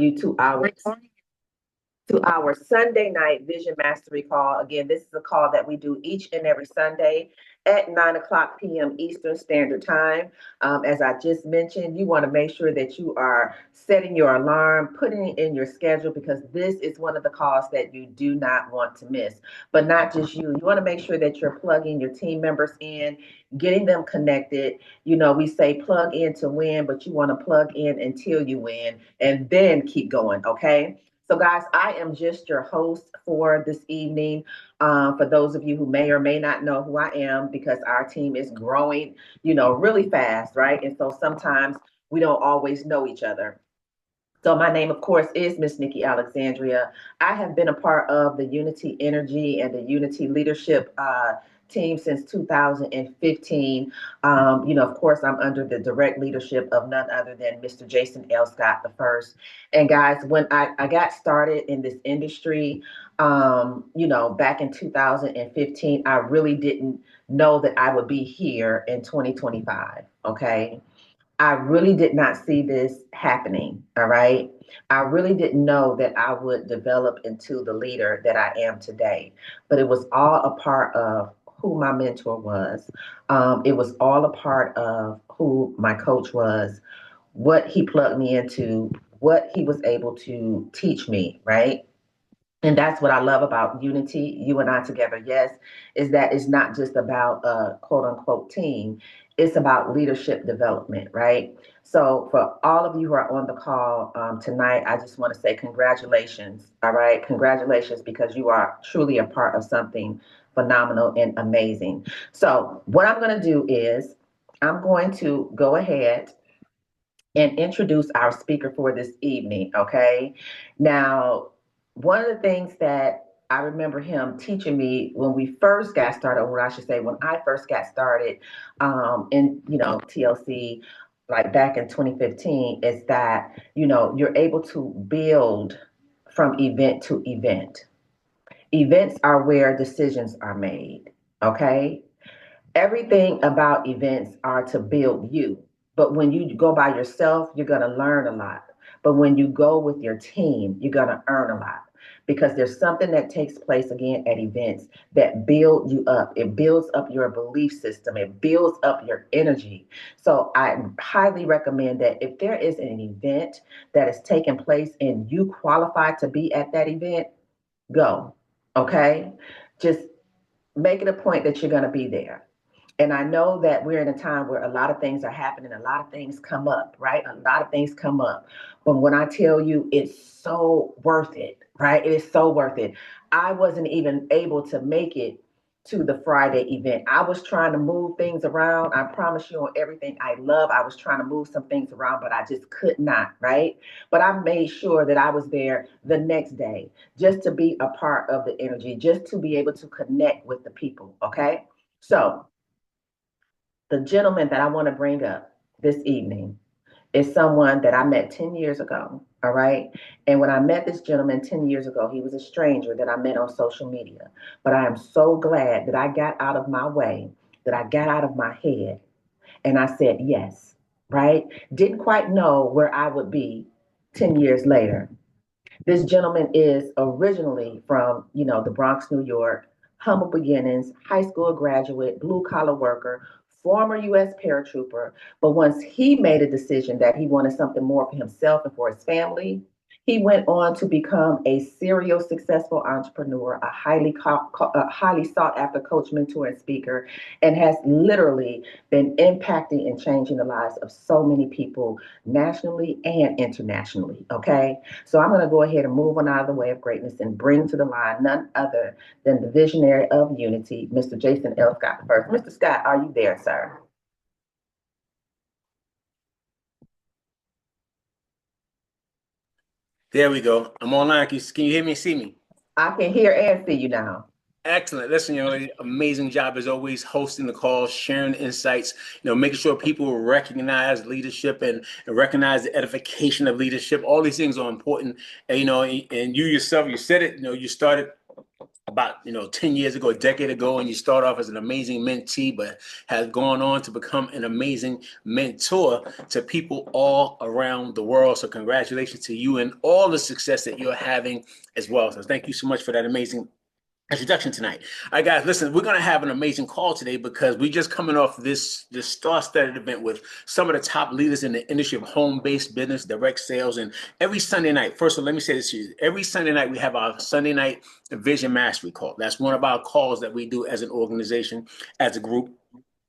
you to our Sunday night Vision Mastery call. Again, this is a call that we do each and every Sunday at 9 o'clock p.m. Eastern Standard Time. As I just mentioned, you want to make sure that you are setting your alarm, putting it in your schedule, because this is one of the calls that you do not want to miss. But not just you. You want to make sure that you're plugging your team members in, getting them connected. You know, we say plug in to win, but you want to plug in until you win and then keep going, okay? So, guys, I am just your host for this evening. For those of you who may or may not know who I am, because our team is growing, really fast, right? And so sometimes we don't always know each other. So my name, of course, is Miss Nikki Alexandria. I have been a part of the Unity Energy and the Unity Leadership team since 2015. Of course, I'm under the direct leadership of none other than Mr. Jason L. Scott the first. And guys, when I got started in this industry, back in 2015, I really didn't know that I would be here in 2025. Okay. I really did not see this happening. All right. I really didn't know that I would develop into the leader that I am today. But it was all a part of who my mentor was. It was all a part of who my coach was, what he plugged me into, what he was able to teach me. Right. And that's what I love about Unity, you and I together, yes, is that it's not just about a quote unquote team, it's about leadership development, right? So, for all of you who are on the call tonight, I just want to say congratulations, all right? Congratulations, because you are truly a part of something phenomenal and amazing. So, what I'm going to do is I'm going to go ahead and introduce our speaker for this evening, okay? Now, one of the things that I remember him teaching me when we first got started, or I should say, when I first got started in TLC, like back in 2015, is that you're able to build from event to event. Events are where decisions are made. Okay, everything about events are to build you. But when you go by yourself, you're going to learn a lot. But when you go with your team, you're going to earn a lot, because there's something that takes place again at events that build you up. It builds up your belief system. It builds up your energy. So I highly recommend that if there is an event that is taking place and you qualify to be at that event, go. Okay? Just make it a point that you're going to be there. And I know that we're in a time where a lot of things are happening, a lot of things come up, right? A lot of things come up. But when I tell you it's so worth it, right? It is so worth it. I wasn't even able to make it to the Friday event. I was trying to move things around. I promise you, on everything I love, I was trying to move some things around, but I just could not, right? But I made sure that I was there the next day just to be a part of the energy, just to be able to connect with the people, okay? So, the gentleman that I want to bring up this evening is someone that I met 10 years ago. All right. And when I met this gentleman 10 years ago, he was a stranger that I met on social media. But I am so glad that I got out of my way, that I got out of my head, and I said yes. Right. Didn't quite know where I would be 10 years later. This gentleman is originally from, the Bronx, New York, humble beginnings, high school graduate, blue collar worker, former U.S. paratrooper. But once he made a decision that he wanted something more for himself and for his family, he went on to become a serial successful entrepreneur, a highly sought after coach, mentor, and speaker, and has literally been impacting and changing the lives of so many people nationally and internationally. Okay. So I'm going to go ahead and move on out of the way of greatness and bring to the line none other than the visionary of Unity, Mr. Jason L. Scott first. Mr. Scott, are you there, sir? There we go. I'm online. Can you hear me and see me? I can hear and see you now. Excellent. Listen, amazing job as always, hosting the call, sharing insights, making sure people recognize leadership and recognize the edification of leadership. All these things are important. And, and you yourself, you said it, you started about 10 years ago, a decade ago, and you start off as an amazing mentee, but has gone on to become an amazing mentor to people all around the world. So congratulations to you and all the success that you're having as well. So thank you so much for that amazing introduction tonight. All right, guys, listen, we're going to have an amazing call today because we just coming off this star-studded event with some of the top leaders in the industry of home-based business, direct sales, and every Sunday night. First of all, let me say this to you. Every Sunday night, we have our Sunday night Vision Mastery call. That's one of our calls that we do as an organization, as a group,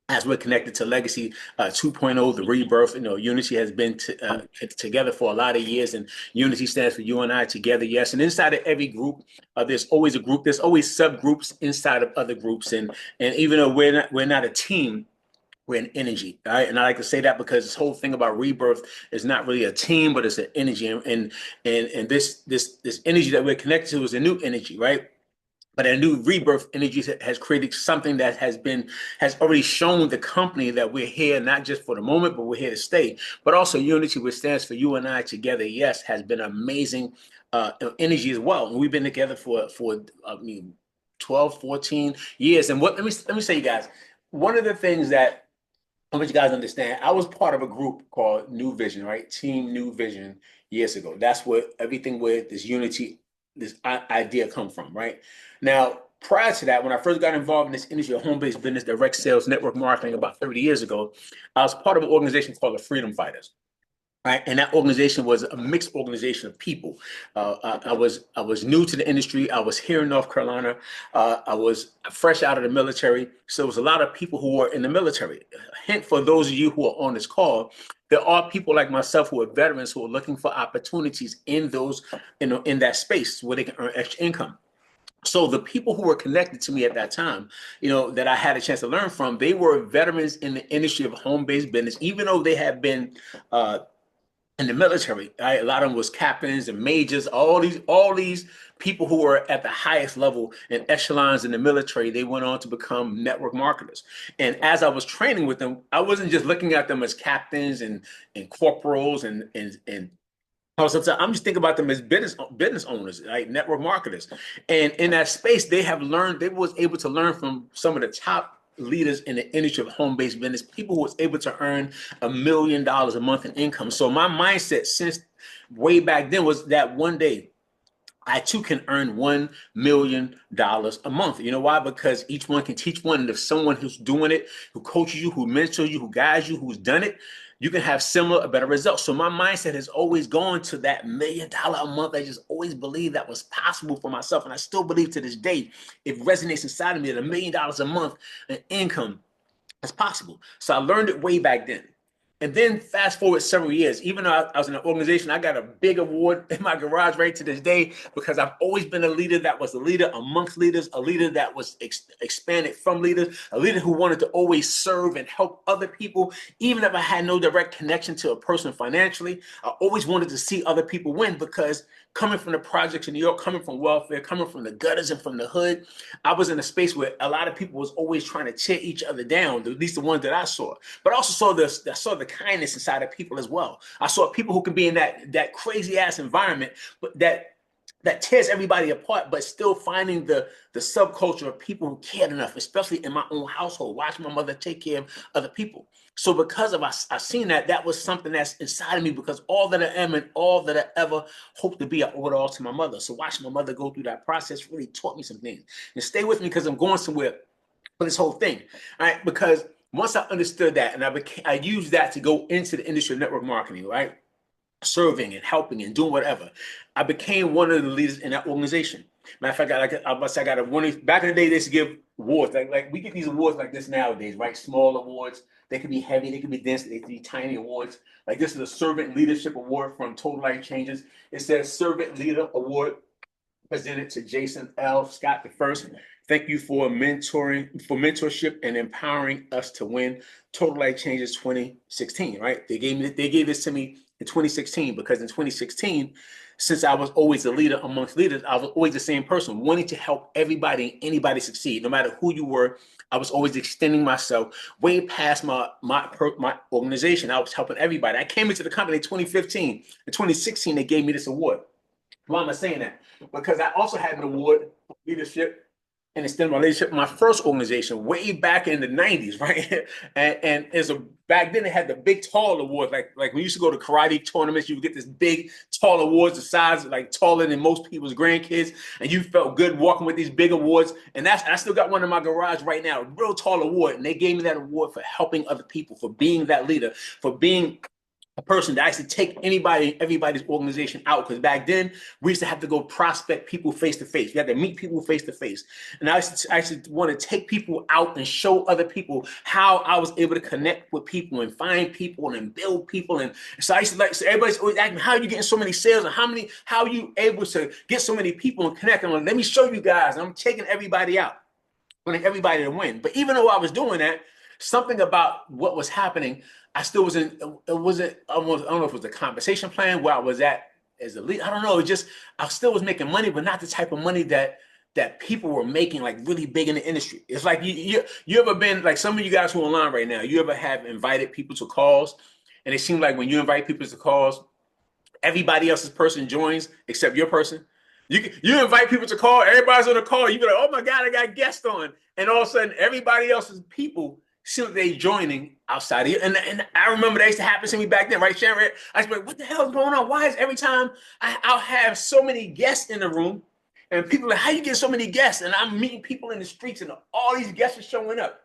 as we're connected to Legacy 2.0, the rebirth. Unity has been together for a lot of years, and Unity stands for you and I together, yes. And inside of every group, there's always a group. There's always subgroups inside of other groups, and even though we're not a team, we're an energy, all right? And I like to say that because this whole thing about rebirth is not really a team, but it's an energy, and this energy that we're connected to is a new energy, right? But a new rebirth energy has created something that has already shown the company that we're here not just for the moment, but we're here to stay. But also Unity, which stands for you and I together, yes, has been amazing energy as well. And we've been together for 12, 14 years. And let me say, you guys, one of the things that I want you guys to understand, I was part of a group called New Vision, right? Team New Vision years ago. That's where everything with this Unity, this idea come from, right? Now, prior to that, when I first got involved in this industry of home-based business, direct sales, network marketing about 30 years ago, I was part of an organization called the Freedom Fighters. Right, and that organization was a mixed organization of people. I was new to the industry. I was here in North Carolina. I was fresh out of the military, so it was a lot of people who were in the military. Hint for those of you who are on this call, there are people like myself who are veterans who are looking for opportunities in in that space where they can earn extra income. So the people who were connected to me at that time, that I had a chance to learn from, they were veterans in the industry of home-based business, even though they had been in the military. Right? A lot of them was captains and majors, all these people who were at the highest level in echelons in the military. They went on to become network marketers. And as I was training with them, I wasn't just looking at them as captains and corporals and I'm just thinking about them as business owners, like network marketers. And in that space, they was able to learn from some of the top leaders in the industry of home-based business, people who was able to earn $1 million a month in income. So my mindset since way back then was that one day I too can earn $1 million a month. You know why? Because each one can teach one. And if someone who's doing it, who coaches you, who mentors you, who guides you, who's done it, you can have similar or better results. So my mindset has always gone to that $1 million a month. I just always believed that was possible for myself. And I still believe to this day, it resonates inside of me that $1 million a month in income is possible. So I learned it way back then. And then fast forward several years, even though I was in an organization, I got a big award in my garage right to this day because I've always been a leader that was a leader amongst leaders, a leader that was expanded from leaders, a leader who wanted to always serve and help other people. Even if I had no direct connection to a person financially, I always wanted to see other people win because coming from the projects in New York, coming from welfare, coming from the gutters and from the hood, I was in a space where a lot of people was always trying to tear each other down, at least the ones that I saw. But I also saw the kindness inside of people as well. I saw people who could be in that crazy ass environment, but that tears everybody apart, but still finding the subculture of people who cared enough, especially in my own household, watching my mother take care of other people. So because of I seen that was something that's inside of me because all that I am and all that I ever hope to be, I owe it all to my mother. So watching my mother go through that process really taught me some things. And stay with me because I'm going somewhere for this whole thing. All right, because once I understood that and I used that to go into the industry of network marketing, right? Serving and helping and doing whatever. I became one of the leaders in that organization. Matter of fact, I got a one. Back in the day, they used to give awards. Like we get these awards like this nowadays, right? Small awards. They could be heavy, they could be dense, they could be tiny awards. Like this is a Servant Leadership Award from Total Life Changes. It says Servant Leader Award presented to Jason L. Scott the First. Thank you for mentorship and empowering us to win. Total Life Changes 2016, right? They gave this to me in 2016 because in 2016, since I was always a leader amongst leaders, I was always the same person, wanting to help everybody and anybody succeed, no matter who you were. I was always extending myself way past my organization. I was helping everybody. I came into the company in 2015. In 2016, they gave me this award. Why am I saying that? Because I also had an award for leadership and extend my leadership. My first organization, way back in the '90s, right? And as a back then, it had the big tall awards. Like when you used to go to karate tournaments, you would get this big tall awards, the size like taller than most people's grandkids, and you felt good walking with these big awards. And I still got one in my garage right now, a real tall award. And they gave me that award for helping other people, for being that leader, for being a person that actually take everybody's organization out. Because back then we used to have to go prospect people face to face. We had to meet people face to face. And I used to want to take people out and show other people how I was able to connect with people and find people and build people. And so I used to so everybody's always asking, how are you getting so many sales and how are you able to get so many people and connect? And let me show you guys. And I'm taking everybody out, wanting everybody to win. But even though I was doing that, something about what was happening, I still wasn't. It wasn't almost. I don't know if it was the compensation plan where I was at as a lead. I don't know. It just I still was making money, but not the type of money that people were making like really big in the industry. It's like you ever been like some of you guys who are online right now. You ever have invited people to calls, and it seemed like when you invite people to calls, everybody else's person joins except your person. You invite people to call, everybody's on the call. You be like, oh my God, I got guests on, and all of a sudden, everybody else's people see what they joining outside of you. And I remember that used to happen to me back then, right, Sharon? I was like, what the hell is going on? Why is every time I'll have so many guests in the room, and people are like, how you get so many guests? And I'm meeting people in the streets, and all these guests are showing up.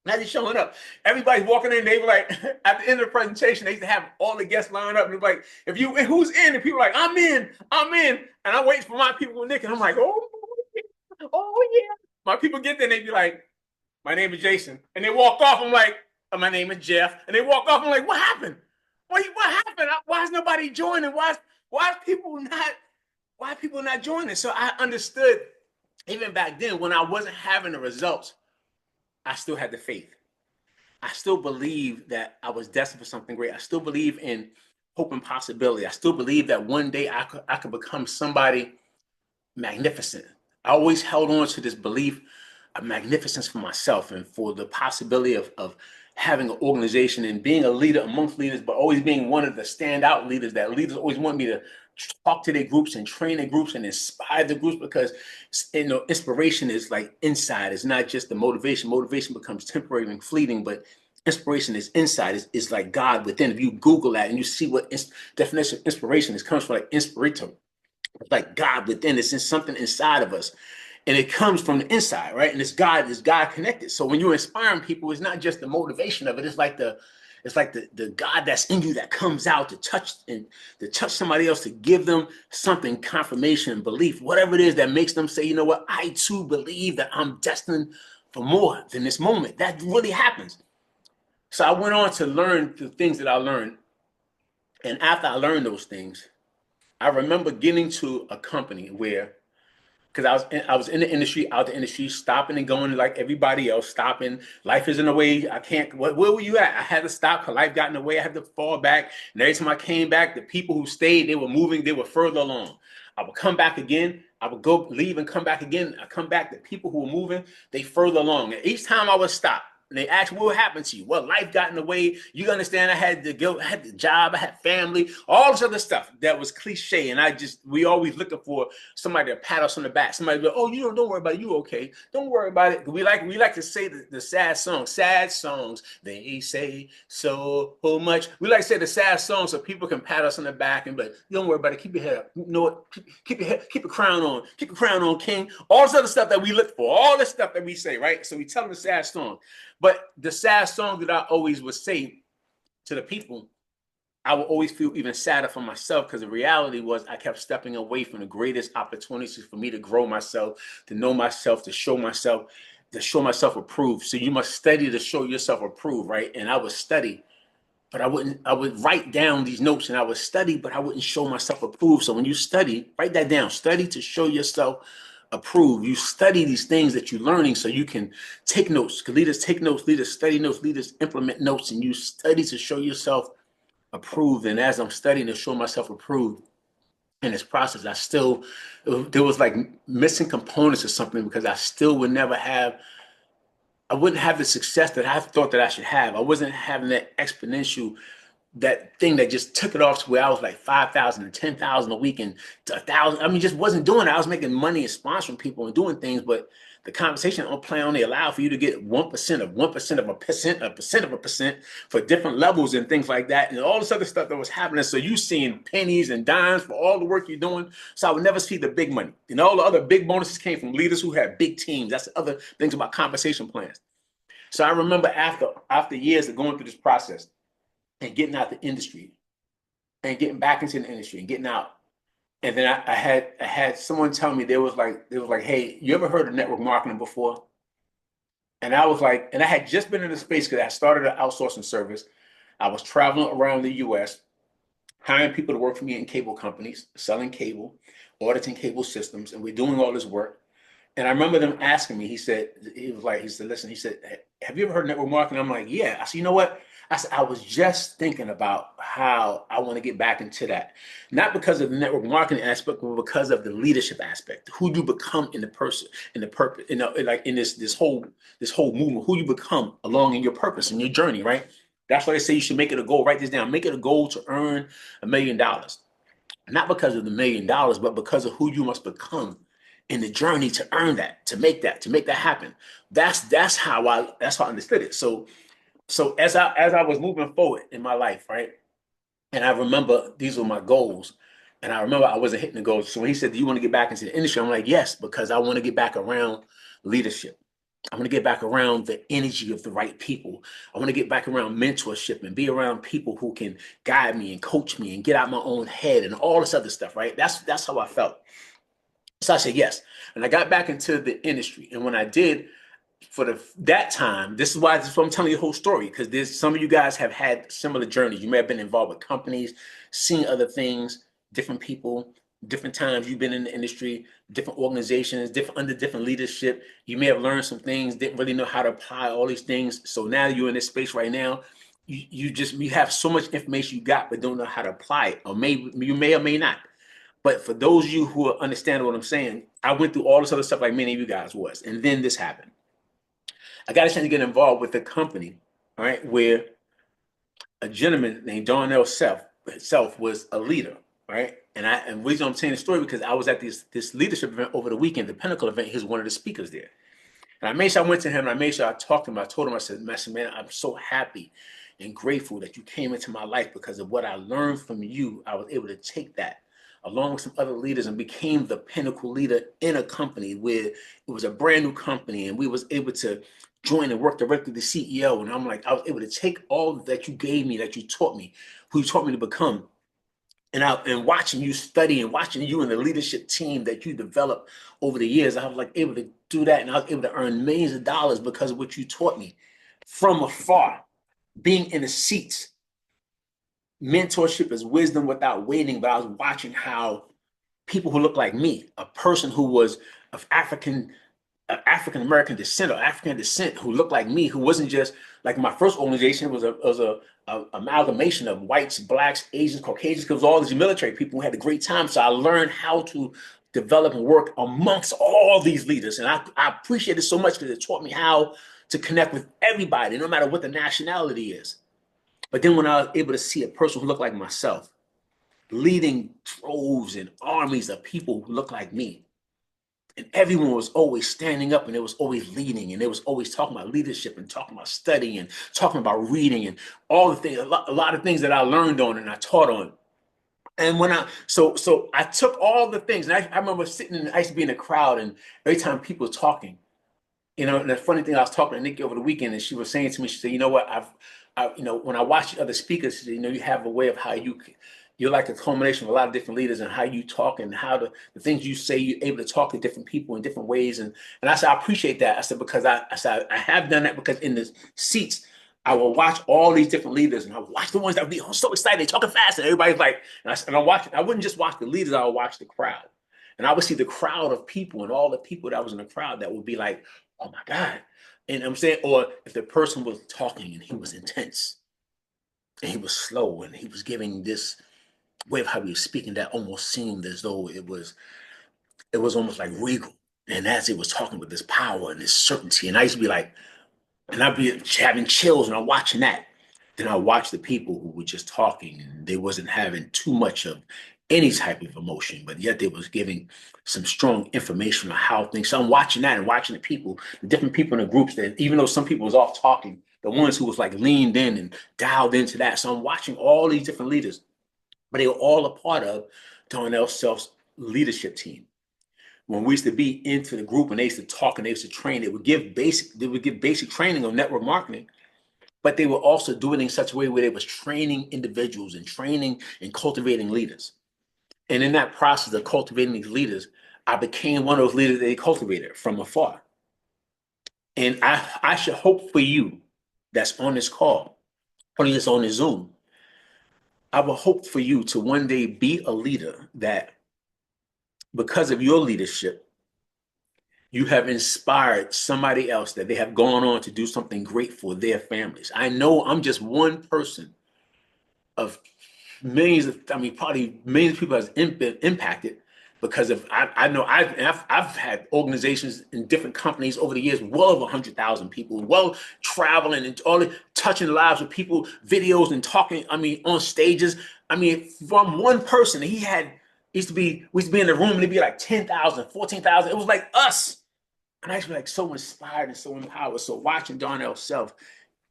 Not just showing up. Everybody's walking in. They were like, at the end of the presentation, they used to have all the guests lined up. And like, if you who's in? And people are like, I'm in. And I'm waiting for my people with Nick. And I'm like, oh yeah. My people get there and they be like, my name is Jason. And they walk off. I'm like, oh, my name is Jeff. And they walk off. I'm like, what happened? What happened? Why is nobody joining? Why are people not joining? So I understood even back then when I wasn't having the results, I still had the faith. I still believe that I was destined for something great. I still believe in hope and possibility. I still believe that one day I could become somebody magnificent. I always held on to this belief of magnificence for myself and for the possibility of having an organization and being a leader amongst leaders, but always being one of the standout leaders that leaders always want me to talk to their groups and train their groups and inspire the groups, because inspiration is like inside. It's not just the motivation. Motivation becomes temporary and fleeting, but inspiration is inside. It's like God within. If you Google that and you see what definition of inspiration is, comes from like inspirator. It's like God within. It's in something inside of us. And it comes from the inside, right? And it's God connected. So when you're inspiring people, it's not just the motivation of it. It's like the God that's in you that comes out to touch somebody else, to give them something, confirmation and belief, whatever it is that makes them say, you know what, I too believe that I'm destined for more than this moment. That really happens. So I went on to learn the things that I learned. And after I learned those things, I remember getting to a company where, because I was in the industry, out the industry, stopping and going like everybody else, stopping. Life is in the way. I can't. Where were you at? I had to stop because life got in the way. I had to fall back. And every time I came back, the people who stayed, they were moving. They were further along. I would come back again. I would go leave and come back again. I come back. The people who were moving, they further along. And each time I would stop. And they asked, what happened to you? Well, life got in the way. You understand, I had the job, I had family, all this other stuff that was cliche. And we always looking for somebody to pat us on the back. Somebody be like, oh, don't worry about it. You okay. Don't worry about it. We like to say the sad songs, they say so much. We like to say the sad songs so people can pat us on the back and be like, don't worry about it. Keep your head up. You know what? Keep your crown on. Keep your crown on, King. All this other stuff that we look for, all this stuff that we say, right? So we tell them the sad song. But the sad song that I always would say to the people, I would always feel even sadder for myself, because the reality was I kept stepping away from the greatest opportunities for me to grow myself, to know myself, to show myself approved. So you must study to show yourself approved, right? And I would study, but I would write down these notes, and I would study, but I wouldn't show myself approved. So when you study, write that down, study to show yourself approved. You study these things that you're learning so you can take notes. Because leaders take notes, leaders study notes, leaders implement notes, and you study to show yourself approved. And as I'm studying to show myself approved in this process, there was like missing components or something, because I still would never have, I wouldn't have the success that I thought that I should have. I wasn't having that exponential that thing that just took it off to where I was like 5,000 and 10,000 a week and to 1,000. I mean, just wasn't doing it. I was making money and sponsoring people and doing things, but the conversation on play only allowed for you to get 1% of 1% of a percent of a percent for different levels and things like that. And all this other stuff that was happening. So you seeing pennies and dimes for all the work you're doing. So I would never see the big money. And all the other big bonuses came from leaders who had big teams. That's the other things about compensation plans. So I remember after years of going through this process and getting out the industry and getting back into the industry and getting out. And then I had someone tell me they was like, hey, you ever heard of network marketing before? And I was like, and I had just been in the space because I started an outsourcing service. I was traveling around the US, hiring people to work for me in cable companies, selling cable, auditing cable systems, and we're doing all this work. And I remember them asking me, he said, listen, he said, have you ever heard of network marketing? I'm like, yeah. I said, you know what? I said, I was just thinking about how I want to get back into that. Not because of the network marketing aspect, but because of the leadership aspect, who you become in the person, in the purpose, like in this whole movement, who you become along in your purpose and your journey, right? That's why they say you should make it a goal. Write this down. Make it a goal to earn $1 million. Not because of the $1 million, but because of who you must become in the journey to earn that, to make that happen. That's how I understood it. So as I was moving forward in my life, right? And I remember these were my goals. And I remember I wasn't hitting the goals. So when he said, do you want to get back into the industry? I'm like, yes, because I want to get back around leadership. I want to get back around the energy of the right people. I want to get back around mentorship and be around people who can guide me and coach me and get out my own head and all this other stuff, right? That's how I felt. So I said yes. And I got back into the industry. And when I did, for that time, this is why I'm telling you the whole story, because there's some of you guys have had similar journeys. You may have been involved with companies, seen other things, different people, different times you've been in the industry, different organizations, different leadership. You may have learned some things, didn't really know how to apply all these things. So now you're in this space right now. You have so much information you got, but don't know how to apply it, or maybe you may or may not. But for those of you who understand what I'm saying, I went through all this other stuff like many of you guys was, and then this happened. I got a chance to get involved with a company, all right, where a gentleman named Darnell Self was a leader, right? And the reason I'm saying the story because I was at this leadership event over the weekend, the Pinnacle event. He was one of the speakers there. And I made sure I went to him and I made sure I talked to him. I told him, I said, man, I'm so happy and grateful that you came into my life because of what I learned from you. I was able to take that along with some other leaders and became the pinnacle leader in a company where it was a brand new company and we was able to join and work directly with the CEO. And I'm like, I was able to take all that you gave me, that you taught me, who you taught me to become, and watching you study and watching you and the leadership team that you developed over the years, I was like able to do that, and I was able to earn millions of dollars because of what you taught me from afar, being in the seats. Mentorship is wisdom without waiting, but I was watching how people who look like me, a person who was of African American descent or African descent who looked like me, who wasn't just like my first organization was a amalgamation of whites, blacks, Asians, Caucasians, because all these military people who had a great time. So I learned how to develop and work amongst all these leaders. And I appreciate it so much because it taught me how to connect with everybody, no matter what the nationality is. But then when I was able to see a person who looked like myself, leading droves and armies of people who look like me, and everyone was always standing up and it was always leading and it was always talking about leadership and talking about studying and talking about reading and all the things, a lot of things that I learned on and I taught on. And when so I took all the things, and I remember I used to be in the crowd, and every time people were talking, and the funny thing, I was talking to Nikki over the weekend, and she was saying to me, she said, you know what, when I watch other speakers, you have a way of how you're like a culmination of a lot of different leaders and how you talk and how the things you say, you're able to talk to different people in different ways. And I said, I appreciate that. I said, because I said, I have done that because in the seats, I will watch all these different leaders and I will watch the ones that would be so excited, they talking fast, and everybody's like, I wouldn't just watch the leaders, I would watch the crowd. And I would see the crowd of people and all the people that was in the crowd that would be like, oh my God. And I'm saying, or if the person was talking and he was intense and he was slow and he was giving this way of how he was speaking that almost seemed as though it was almost like regal. And as he was talking with this power and this certainty, and I used to be like, and I'd be having chills and I'm watching that. Then I watched the people who were just talking and they wasn't having too much of any type of emotion, but yet they was giving some strong information on how things. So I'm watching that and watching the people, the different people in the groups that even though some people was off talking, the ones who was like leaned in and dialed into that. So I'm watching all these different leaders, but they were all a part of Darnell Self's leadership team. When we used to be into the group and they used to talk and they used to train, they would give basic training on network marketing, but they were also doing it in such a way where they was training individuals and training and cultivating leaders. And in that process of cultivating these leaders, I became one of those leaders that they cultivated from afar. And I should hope for you that's on this call or just on this Zoom, I would hope for you to one day be a leader that because of your leadership, you have inspired somebody else that they have gone on to do something great for their families. I know I'm just one person of millions of, I mean, probably millions of people has been impacted because of, I know I've had organizations in different companies over the years, well over 100,000 people, well traveling and all touching lives with people, videos and talking, I mean, on stages. I mean, from one person, we used to be in the room and it'd be like 10,000, 14,000. It was like us. And I used to be like so inspired and so empowered. So watching Darnell Self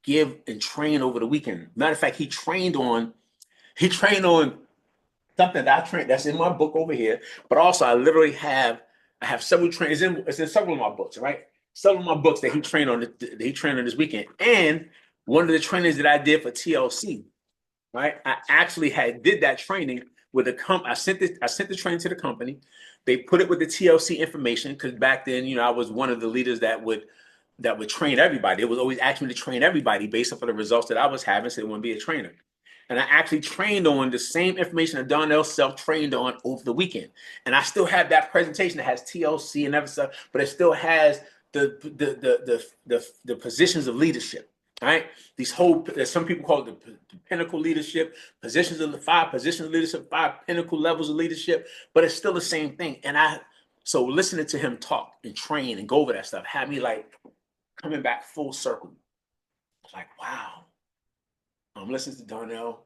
give and train over the weekend. Matter of fact, he trained on something that I trained that's in my book over here, but also I have several trainings it's in several of my books, right? Several of my books that he trained on this weekend. And one of the trainings that I did for TLC, right? I actually did that training with I sent the training to the company. They put it with the TLC information because back then, I was one of the leaders that would train everybody. It was always asking me to train everybody based off of the results that I was having, so they want to be a trainer. And I actually trained on the same information that Donnell Self trained on over the weekend. And I still have that presentation that has TLC and other stuff, but it still has the positions of leadership. Right? Some people call it the pinnacle leadership, positions of the 5 positions of leadership, 5 pinnacle levels of leadership, but it's still the same thing. So listening to him talk and train and go over that stuff had me like coming back full circle. Like, wow, I'm listening to Darnell.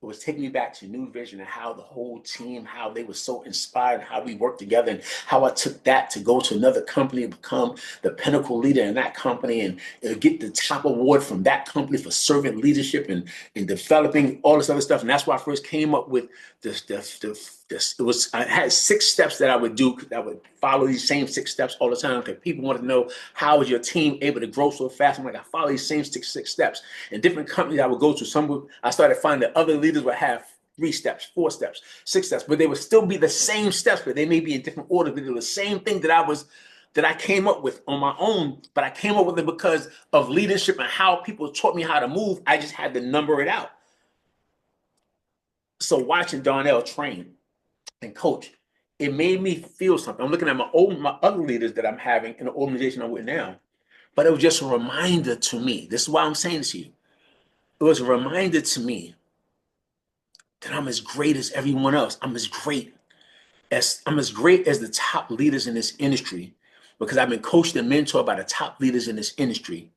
It was taking me back to New Vision and how the whole team, how they were so inspired, how we worked together, and how I took that to go to another company and become the pinnacle leader in that company and get the top award from that company for servant leadership and developing all this other stuff. And that's why I first came up with I had 6 steps that I would do. I would follow these same 6 steps all the time because people wanted to know how is your team able to grow so fast. I'm like, I follow these same six steps. And different companies I would go to, I started finding that other leaders would have 3 steps, 4 steps, 6 steps, but they would still be the same steps, but they may be in different order. But they were the same thing that I came up with on my own, but I came up with it because of leadership and how people taught me how to move. I just had to number it out. So watching Darnell train and coach, it made me feel something. I'm looking at my other leaders that I'm having in the organization I'm with now, but it was just a reminder to me. This is why I'm saying this to you. It was a reminder to me that I'm as great as everyone else. I'm as great as the top leaders in this industry because I've been coached and mentored by the top leaders in this industry.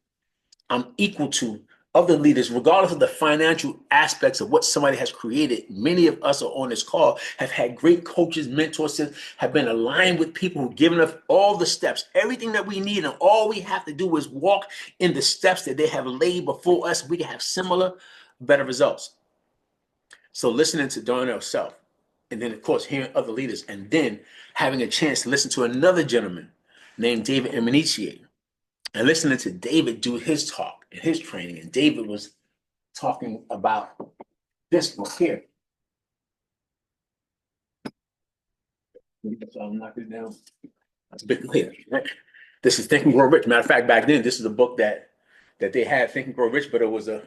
I'm equal to other leaders, regardless of the financial aspects of what somebody has created. Many of us are on this call have had great coaches, mentors, have been aligned with people who've given us all the steps, everything that we need, and all we have to do is walk in the steps that they have laid before us. We can have similar, better results. So listening to Darnell Self, and then of course hearing other leaders, and then having a chance to listen to another gentleman named David Emenicier, and listening to David do his talk and his training. And David was talking about this book here. So I'm knocking it down. That's a bit clear. Right? This is Think and Grow Rich. Matter of fact, back then, this is a book that they had, Think and Grow Rich, but it was an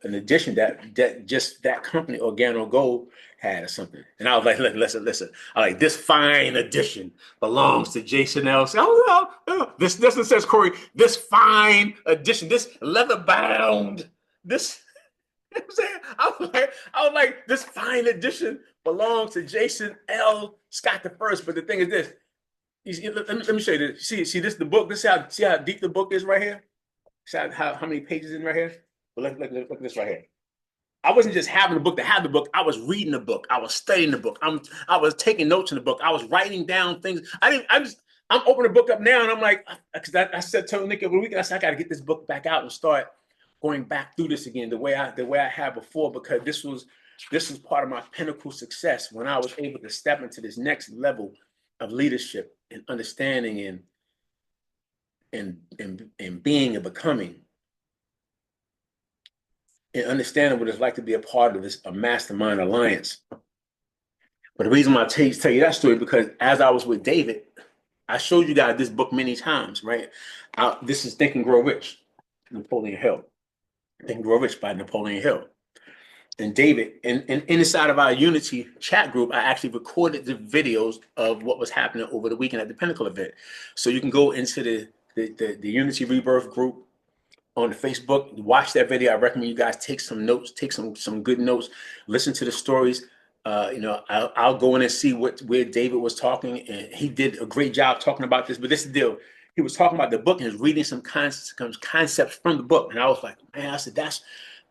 edition that just that company, Organo Gold, had or something. And I was like, listen. I like this fine edition belongs to Jason L. This one says Corey. This fine edition, this leather bound, this. You know what I'm saying? I was like, this fine edition belongs to Jason L. Scott the first. But the thing is this. Let me show you this. See this the book. See how deep the book is right here. See how many pages in right here. look at this right here. I wasn't just having the book to have the book. I was reading the book. I was studying the book. I was taking notes in the book. I was writing down things. I'm opening the book up now and I'm like, because I said to Nick over the weekend, I said, I got to get this book back out and start going back through this again the way I had before, because this was part of my pinnacle success when I was able to step into this next level of leadership and understanding and being and becoming and understanding what it's like to be a part of a mastermind alliance. But the reason why I tell you that story, because as I was with David, I showed you guys this book many times, right? This is Think and Grow Rich, Napoleon Hill. Think and Grow Rich by Napoleon Hill. And David, and inside of our Unity chat group, I actually recorded the videos of what was happening over the weekend at the Pinnacle event. So you can go into the Unity Rebirth group on Facebook, watch that video. I recommend you guys take some notes, take some good notes, listen to the stories. I'll go in and see where David was talking, and he did a great job talking about this. But this is the deal. He was talking about the book and was reading some concepts from the book. And I was like, man,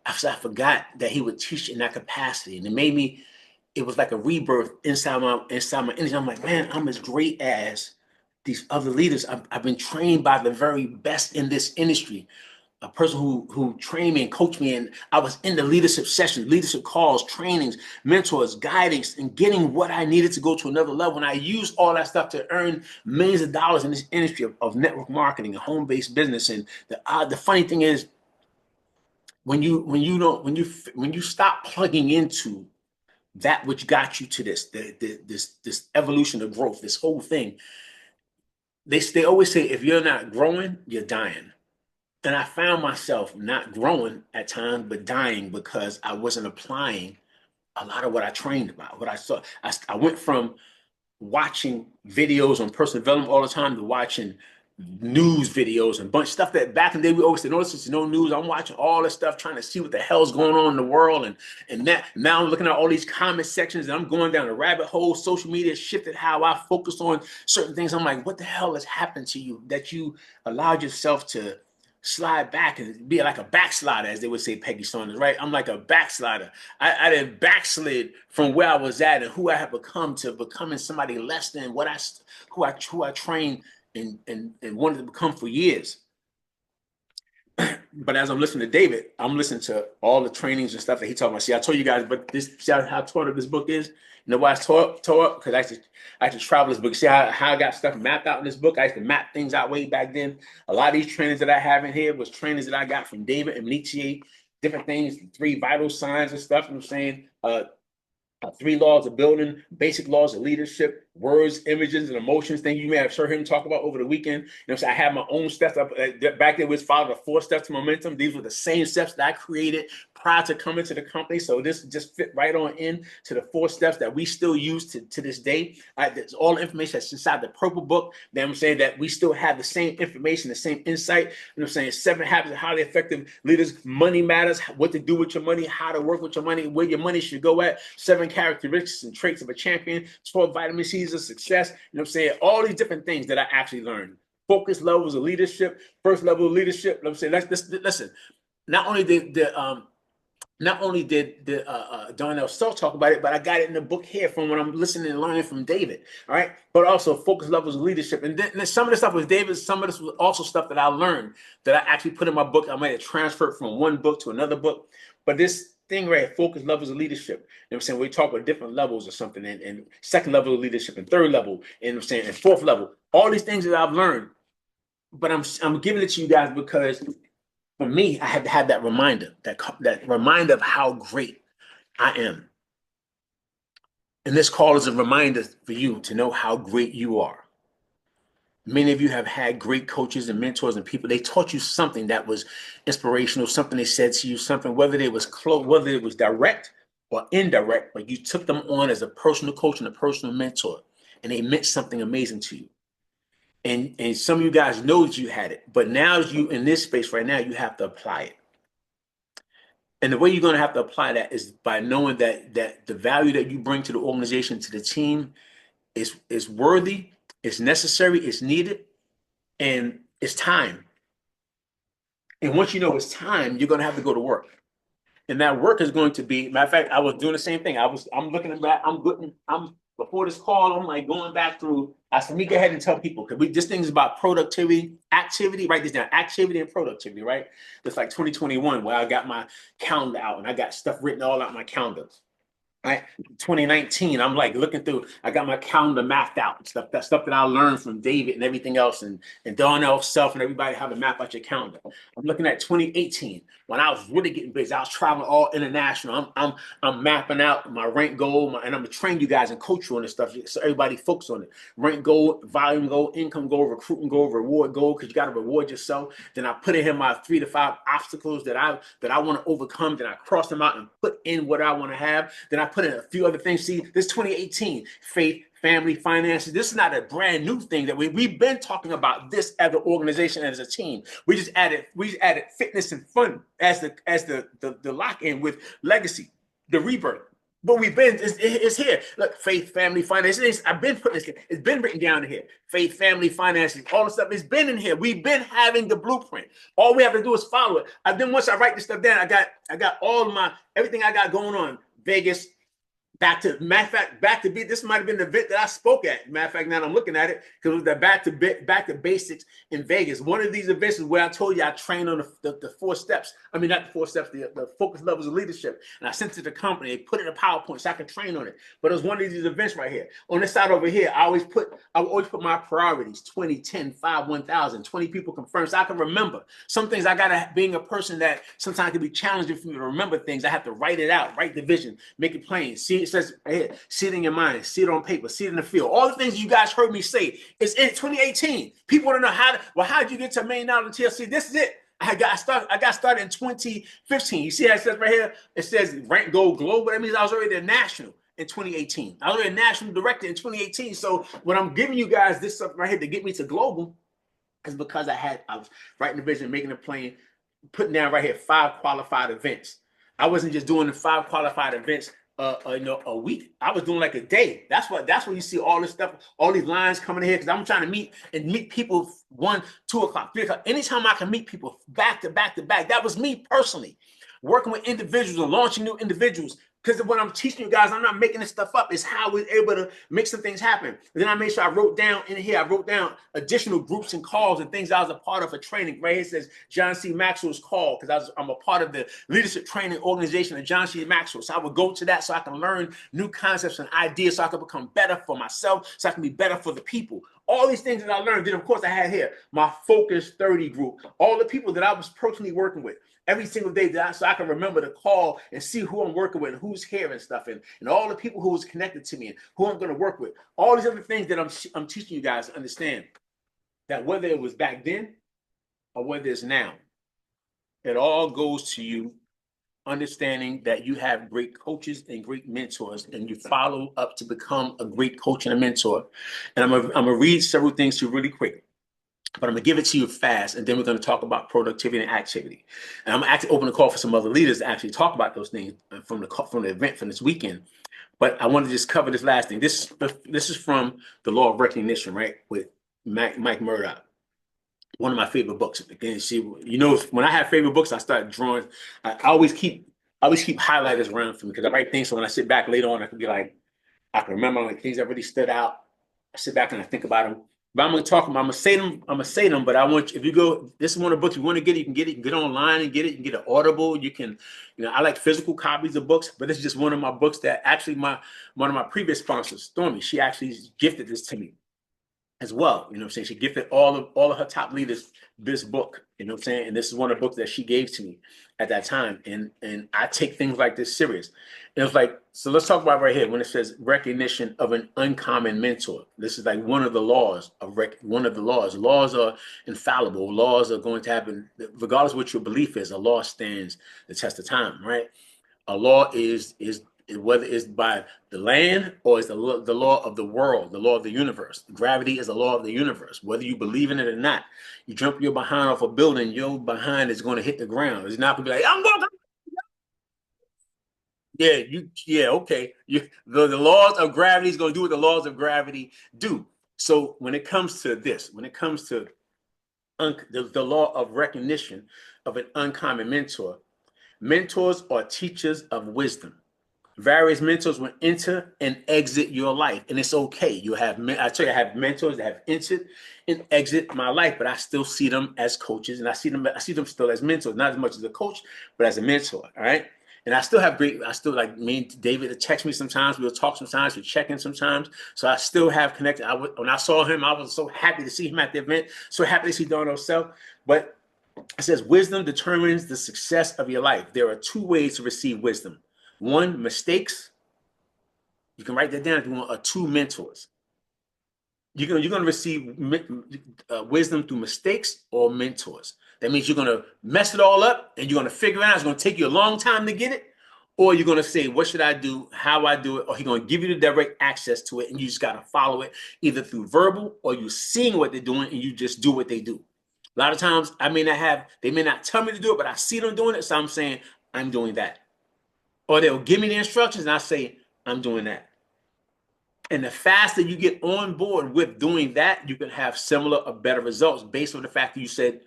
I forgot that he would teach in that capacity. And it was like a rebirth inside my energy. I'm like, man, I'm as great as these other leaders. I've been trained by the very best in this industry, a person who trained me and coached me, and I was in the leadership sessions, leadership calls, trainings, mentors, guidings, and getting what I needed to go to another level. And I used all that stuff to earn millions of dollars in this industry of network marketing and home-based business. And the funny thing is, when you stop plugging into that which got you to this evolution of growth, this whole thing, they always say, if you're not growing, you're dying. And I found myself not growing at times, but dying because I wasn't applying a lot of what I trained about, what I saw. I went from watching videos on personal development all the time to watching news videos and bunch of stuff that back in the day we always said, no, this is no news. I'm watching all this stuff, trying to see what the hell's going on in the world. And that now I'm looking at all these comment sections and I'm going down a rabbit hole. Social media shifted how I focus on certain things. I'm like, what the hell has happened to you that you allowed yourself to slide back and be like a backslider, as they would say, Peggy Saunders, right? I'm like a backslider. I didn't backslid from where I was at and who I have become to becoming somebody less than who I trained and wanted to become for years. But as I'm listening to David, I'm listening to all the trainings and stuff that he talking about. See, I told you guys, but see how taught this book is? You know why it's taught? Because I used to travel this book. See how I got stuff mapped out in this book? I used to map things out way back then. A lot of these trainings that I have in here was trainings that I got from David and Nietzsche, different things, 3 vital signs and stuff. You know what I'm saying? 3 laws of building, basic laws of leadership, words, images, and emotions. Thing you may have heard him talk about over the weekend. You know what I'm saying? I had my own steps up back then. Was followed the 4 steps to momentum. These were the same steps that I created prior to coming to the company. So this just fit right on in to the 4 steps that we still use to this day. There's all the information that's inside the purple book. Then I'm saying that we still have the same information, the same insight. You know what I'm saying? 7 habits of highly effective leaders. Money matters. What to do with your money. How to work with your money. Where your money should go at. 7 characteristics and traits of a champion. 12 vitamin C's of success. You know what I'm saying? All these different things that I actually learned. Focus levels of leadership. First level of leadership. You know what I'm saying? Listen. Not only did Darnell Stokes talk about it, but I got it in the book here from when I'm listening and learning from David. All right. But also focus levels of leadership. And then some of the stuff was David, some of this was also stuff that I learned that I actually put in my book. I might have transferred from one book to another book. But this thing right here, focus levels of leadership. You know what I'm saying? We talk about different levels or something, and second level of leadership and third level, and I'm saying, and fourth level. All these things that I've learned. But I'm giving it to you guys because for me, I had to have that reminder, that reminder of how great I am. And this call is a reminder for you to know how great you are. Many of you have had great coaches and mentors and people. They taught you something that was inspirational, something they said to you, something, whether it was close, whether it was direct or indirect, but you took them on as a personal coach and a personal mentor, and they meant something amazing to you. And some of you guys know that you had it, but now you in this space right now, you have to apply it. And the way you're going to have to apply that is by knowing that the value that you bring to the organization, to the team, is worthy, it's necessary, it's needed, and it's time. And once you know it's time, you're going to have to go to work. And that work is going to be, matter of fact, I was doing the same thing. I'm looking at back, I'm before this call, I'm like going back through. I said, let me go ahead and tell people, because this thing is about productivity, activity, write this down, activity and productivity, right? It's like 2021 where I got my calendar out and I got stuff written all out my calendar. Right, 2019, I'm like looking through. I got my calendar mapped out and stuff. That stuff that I learned from David and everything else, and Darnell Self and everybody how to map out your calendar. I'm looking at 2018 when I was really getting busy. I was traveling all international. I'm mapping out my rank goal, and I'm gonna train you guys and coach you on this stuff so everybody focus on it. Rank goal, volume goal, income goal, recruiting goal, reward goal, because you got to reward yourself. Then I put in here my 3 to 5 obstacles that I want to overcome. Then I cross them out and put in what I want to have. Then I put in a few other things. See, this 2018, faith, family, finances. This is not a brand new thing that we've been talking about this as an organization and as a team. We just added fitness and fun as the lock in with legacy, the rebirth. But we've been, it's here. Look, faith, family, finances. I've been putting this, it's been written down in here. Faith, family, finances, all the stuff, it's been in here. We've been having the blueprint. All we have to do is follow it. And then once I write this stuff down, I got all of my, everything I got going on. Vegas, back to, matter of fact, back to be, this might have been the event that I spoke at. Matter of fact, now I'm looking at it because it was the back to basics in Vegas. One of these events is where I told you I trained on the 4 steps. I mean, not the 4 steps, the focus levels of leadership. And I sent it to the company. They put it in a PowerPoint so I could train on it. But it was one of these events right here. On this side over here, I always put my priorities: 20, 10, 5, 1,000, 20 people confirmed. So I can remember. Some things I got to, being a person that sometimes can be challenging for me to remember things, I have to write it out, write the vision, make it plain. See, it says right here, see it in your mind, see it on paper, see it in the field. All the things you guys heard me say is in 2018. People want to know how did you get to $1 million in TLC? This is it. I got started in 2015. You see how it says right here? It says rank gold global. That means I was already a national in 2018. I was already a national director in 2018. So when I'm giving you guys this stuff right here to get me to global, is because I was writing the vision, making a plan, putting down right here 5 qualified events. I wasn't just doing the 5 qualified events a week. I was doing like a day. That's what you see all this stuff, all these lines coming in here, because I'm trying to meet people 1, 2 o'clock, 3 o'clock. Anytime I can meet people back to back to back. That was me personally, working with individuals and launching new individuals. Because when I'm teaching you guys, I'm not making this stuff up. It's how we're able to make some things happen. And then I made sure I wrote down in here, I wrote down additional groups and calls and things I was a part of for training. Right here it says John C. Maxwell's call, because I'm a part of the leadership training organization of John C. Maxwell. So I would go to that so I can learn new concepts and ideas so I can become better for myself, so I can be better for the people. All these things that I learned. Then, of course, I had here my Focus 30 group, all the people that I was personally working with every single day, so I can remember to call and see who I'm working with and who's here and stuff, and all the people who was connected to me and who I'm going to work with. All these other things that I'm teaching you guys to understand, that whether it was back then or whether it's now, it all goes to you understanding that you have great coaches and great mentors, and you follow up to become a great coach and a mentor. And I'm gonna read several things to you really quick, but I'm gonna give it to you fast, and then we're gonna talk about productivity and activity. And I'm actually open the call for some other leaders to actually talk about those things from the event from this weekend. But I want to just cover this last thing. This is from The Law of Recognition, right, with Mike Murdoch. One of my favorite books. Again, when I have favorite books, I start drawing. I always keep highlighters around for me, because I write things so when I sit back later on, I can be like, I can remember like things that really stood out. I sit back and I think about them. But I'm gonna talk about. I'm gonna say them. But I want you, if you go, this is one of the books you want to get. You can get it. You can get it online and get it. You can get it Audible. You can, I like physical copies of books, but this is just one of my books that actually one of my previous sponsors, Stormy, she actually gifted this to me as well. You know what I'm saying? She gifted all of her top leaders this book. You know what I'm saying? And this is one of the books that she gave to me at that time. And I take things like this serious. And it's like, so let's talk about right here when it says recognition of an uncommon mentor. This is like one of the laws of one of the laws. Laws are infallible. Laws are going to happen regardless of what your belief is. A law stands the test of time, right? A law is whether it's by the land or it's the law of the world, the law of the universe. Gravity is a law of the universe, whether you believe in it or not. You jump your behind off a building, your behind is going to hit the ground. It's not going to be like, I'm going to. Okay. The laws of gravity is going to do what the laws of gravity do. So when it comes to this, when it comes to the law of recognition, of an uncommon mentor. Mentors are teachers of wisdom. Various mentors will enter and exit your life, and it's okay. You have, I tell you, I have mentors that have entered and exit my life, but I still see them as coaches, and I see them still as mentors, not as much as a coach, but as a mentor. All right. And I still like me and David to text me sometimes. We'll talk sometimes. We'll check in sometimes. So I still have connected. When I saw him, I was so happy to see him at the event. So happy to see Darnell Self. But it says wisdom determines the success of your life. There are two ways to receive wisdom. One, mistakes. You can write that down if you want, or two, mentors. You're going to receive wisdom through mistakes or mentors. That means you're going to mess it all up and you're going to figure it out. It's going to take you a long time to get it. Or you're going to say, what should I do? How I do it? Or he's going to give you the direct access to it. And you just got to follow it either through verbal or you seeing what they're doing and you just do what they do. A lot of times they may not tell me to do it, but I see them doing it. So I'm saying, I'm doing that. Or they'll give me the instructions and I say, I'm doing that. And the faster you get on board with doing that, you can have similar or better results based on the fact that you said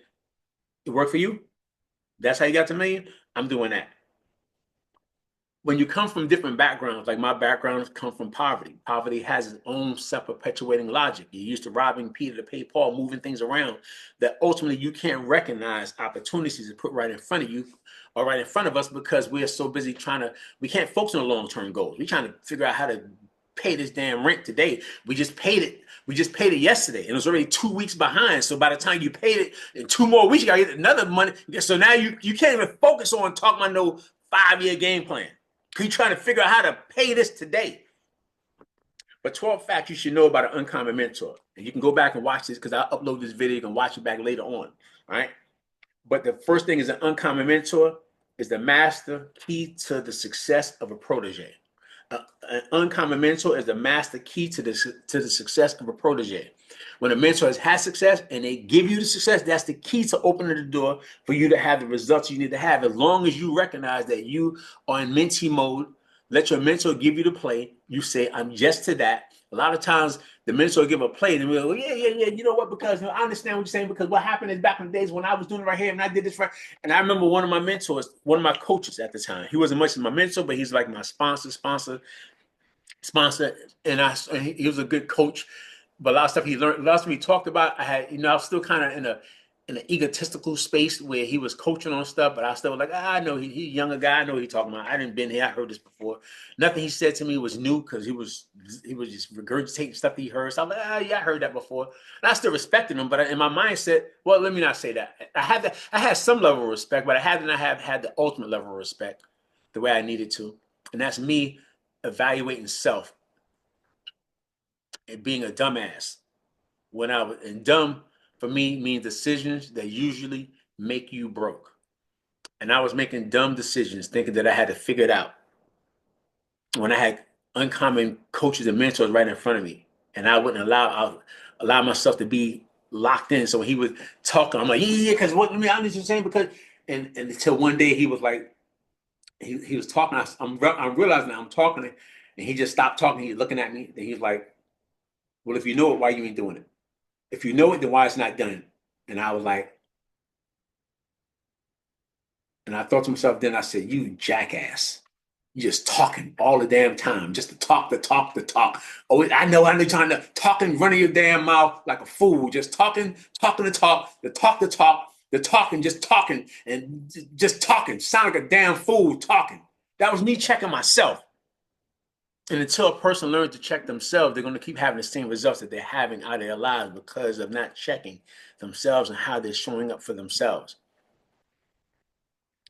it worked for you. That's how you got to million. I'm doing that. When you come from different backgrounds, like my background come from poverty. Poverty has its own self-perpetuating logic. You're used to robbing Peter to pay Paul, moving things around that ultimately you can't recognize opportunities to put right in front of you or right in front of us because we're so busy we can't focus on the long-term goals. We're trying to figure out how to pay this damn rent today. We just paid it yesterday and it was already 2 weeks behind. So by the time you paid it in 2 more weeks, you gotta get another money. So now you can't even focus on talking about no 5-year game plan. You're trying to figure out how to pay this today. But 12 facts you should know about an uncommon mentor. And you can go back and watch this because I'll upload this video. You can watch it back later on. All right. But the first thing is an uncommon mentor is the master key to the success of a protege. An uncommon mentor is the master key to the success of a protege. When a mentor has had success and they give you the success, that's the key to opening the door for you to have the results you need to have. As long as you recognize that you are in mentee mode, let your mentor give you the play. You say, I'm just to that. A lot of times the mentor give a play and we're like, well, yeah. You know what? Because I understand what you're saying, because what happened is back in the days when I was doing it right here and I did this right. And I remember one of my mentors, one of my coaches at the time, he wasn't much as my mentor, but he's like my sponsor. And he was a good coach. But a lot of stuff he learned, a lot of stuff he talked about, I was still kind of in an egotistical space where he was coaching on stuff, but I still was like, I know he's a younger guy. I know what he's talking about. I didn't been here. I heard this before. Nothing he said to me was new because he was just regurgitating stuff that he heard. So I'm like, yeah, I heard that before. And I still respected him, but in my mindset, well, let me not say that. I had some level of respect, but I hadn't have had the ultimate level of respect the way I needed to. And that's me evaluating self and being a dumbass. And dumb for me means decisions that usually make you broke. And I was making dumb decisions thinking that I had to figure it out when I had uncommon coaches and mentors right in front of me. And I wouldn't allow myself to be locked in. So when he would talk, I'm like, yeah, because what I mean, I'm just saying because and until one day he was like, he was talking. I'm realizing that I'm talking, and he just stopped talking. He's looking at me, and he's like, well, if you know it, why you ain't doing it? If you know it, then why it's not done? And I was like, and I thought to myself, then I said, you jackass. You're just talking all the damn time, just to talk, to talk, to talk. Oh, I know you're trying to talk and running your damn mouth like a fool, just talking, talking to talk, the talk, the talk, the talking, just talking, and just talking. Sound like a damn fool talking. That was me checking myself. And until a person learns to check themselves, they're going to keep having the same results that they're having out of their lives because of not checking themselves and how they're showing up for themselves.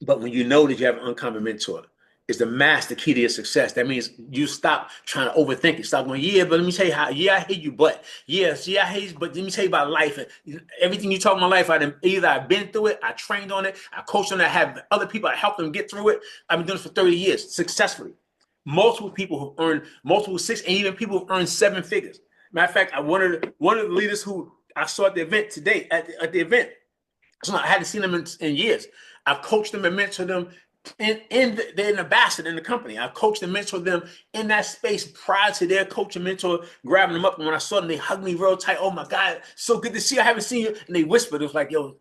But when you know that you have an uncommon mentor, it's the master key to your success. That means you stop trying to overthink it. Stop going, yeah, but let me tell you how, yeah, I hate you, but yes, yeah, I hate you, but let me tell you about life. And everything you talk about life, I've been through it, I trained on it, I coached on it, I have other people, I helped them get through it. I've been doing this for 30 years successfully. Multiple people who've earned multiple six, and even people who've earned 7 figures. Matter of fact, one of the leaders who I saw at the event today, at the event, so I hadn't seen them in years. I've coached them and mentored them they're an ambassador in the company. I coached and mentored them in that space prior to their coach and mentor grabbing them up. And when I saw them, they hugged me real tight. Oh my God, so good to see you. I haven't seen you. And they whispered, it was like, yo,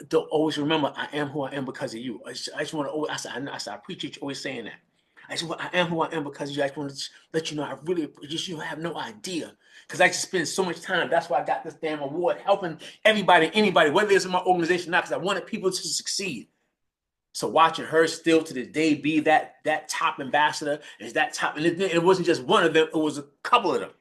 don't always remember I am who I am because of you. I just want to always, I said, I appreciate you always saying that. I just want, I am who I am because of you. I just want to let you know I really just you have no idea. Because I just spend so much time. That's why I got this damn award, helping everybody, anybody, whether it's in my organization or not, because I wanted people to succeed. So watching her still to this day be that top ambassador is that top, and it wasn't just one of them, it was a couple of them.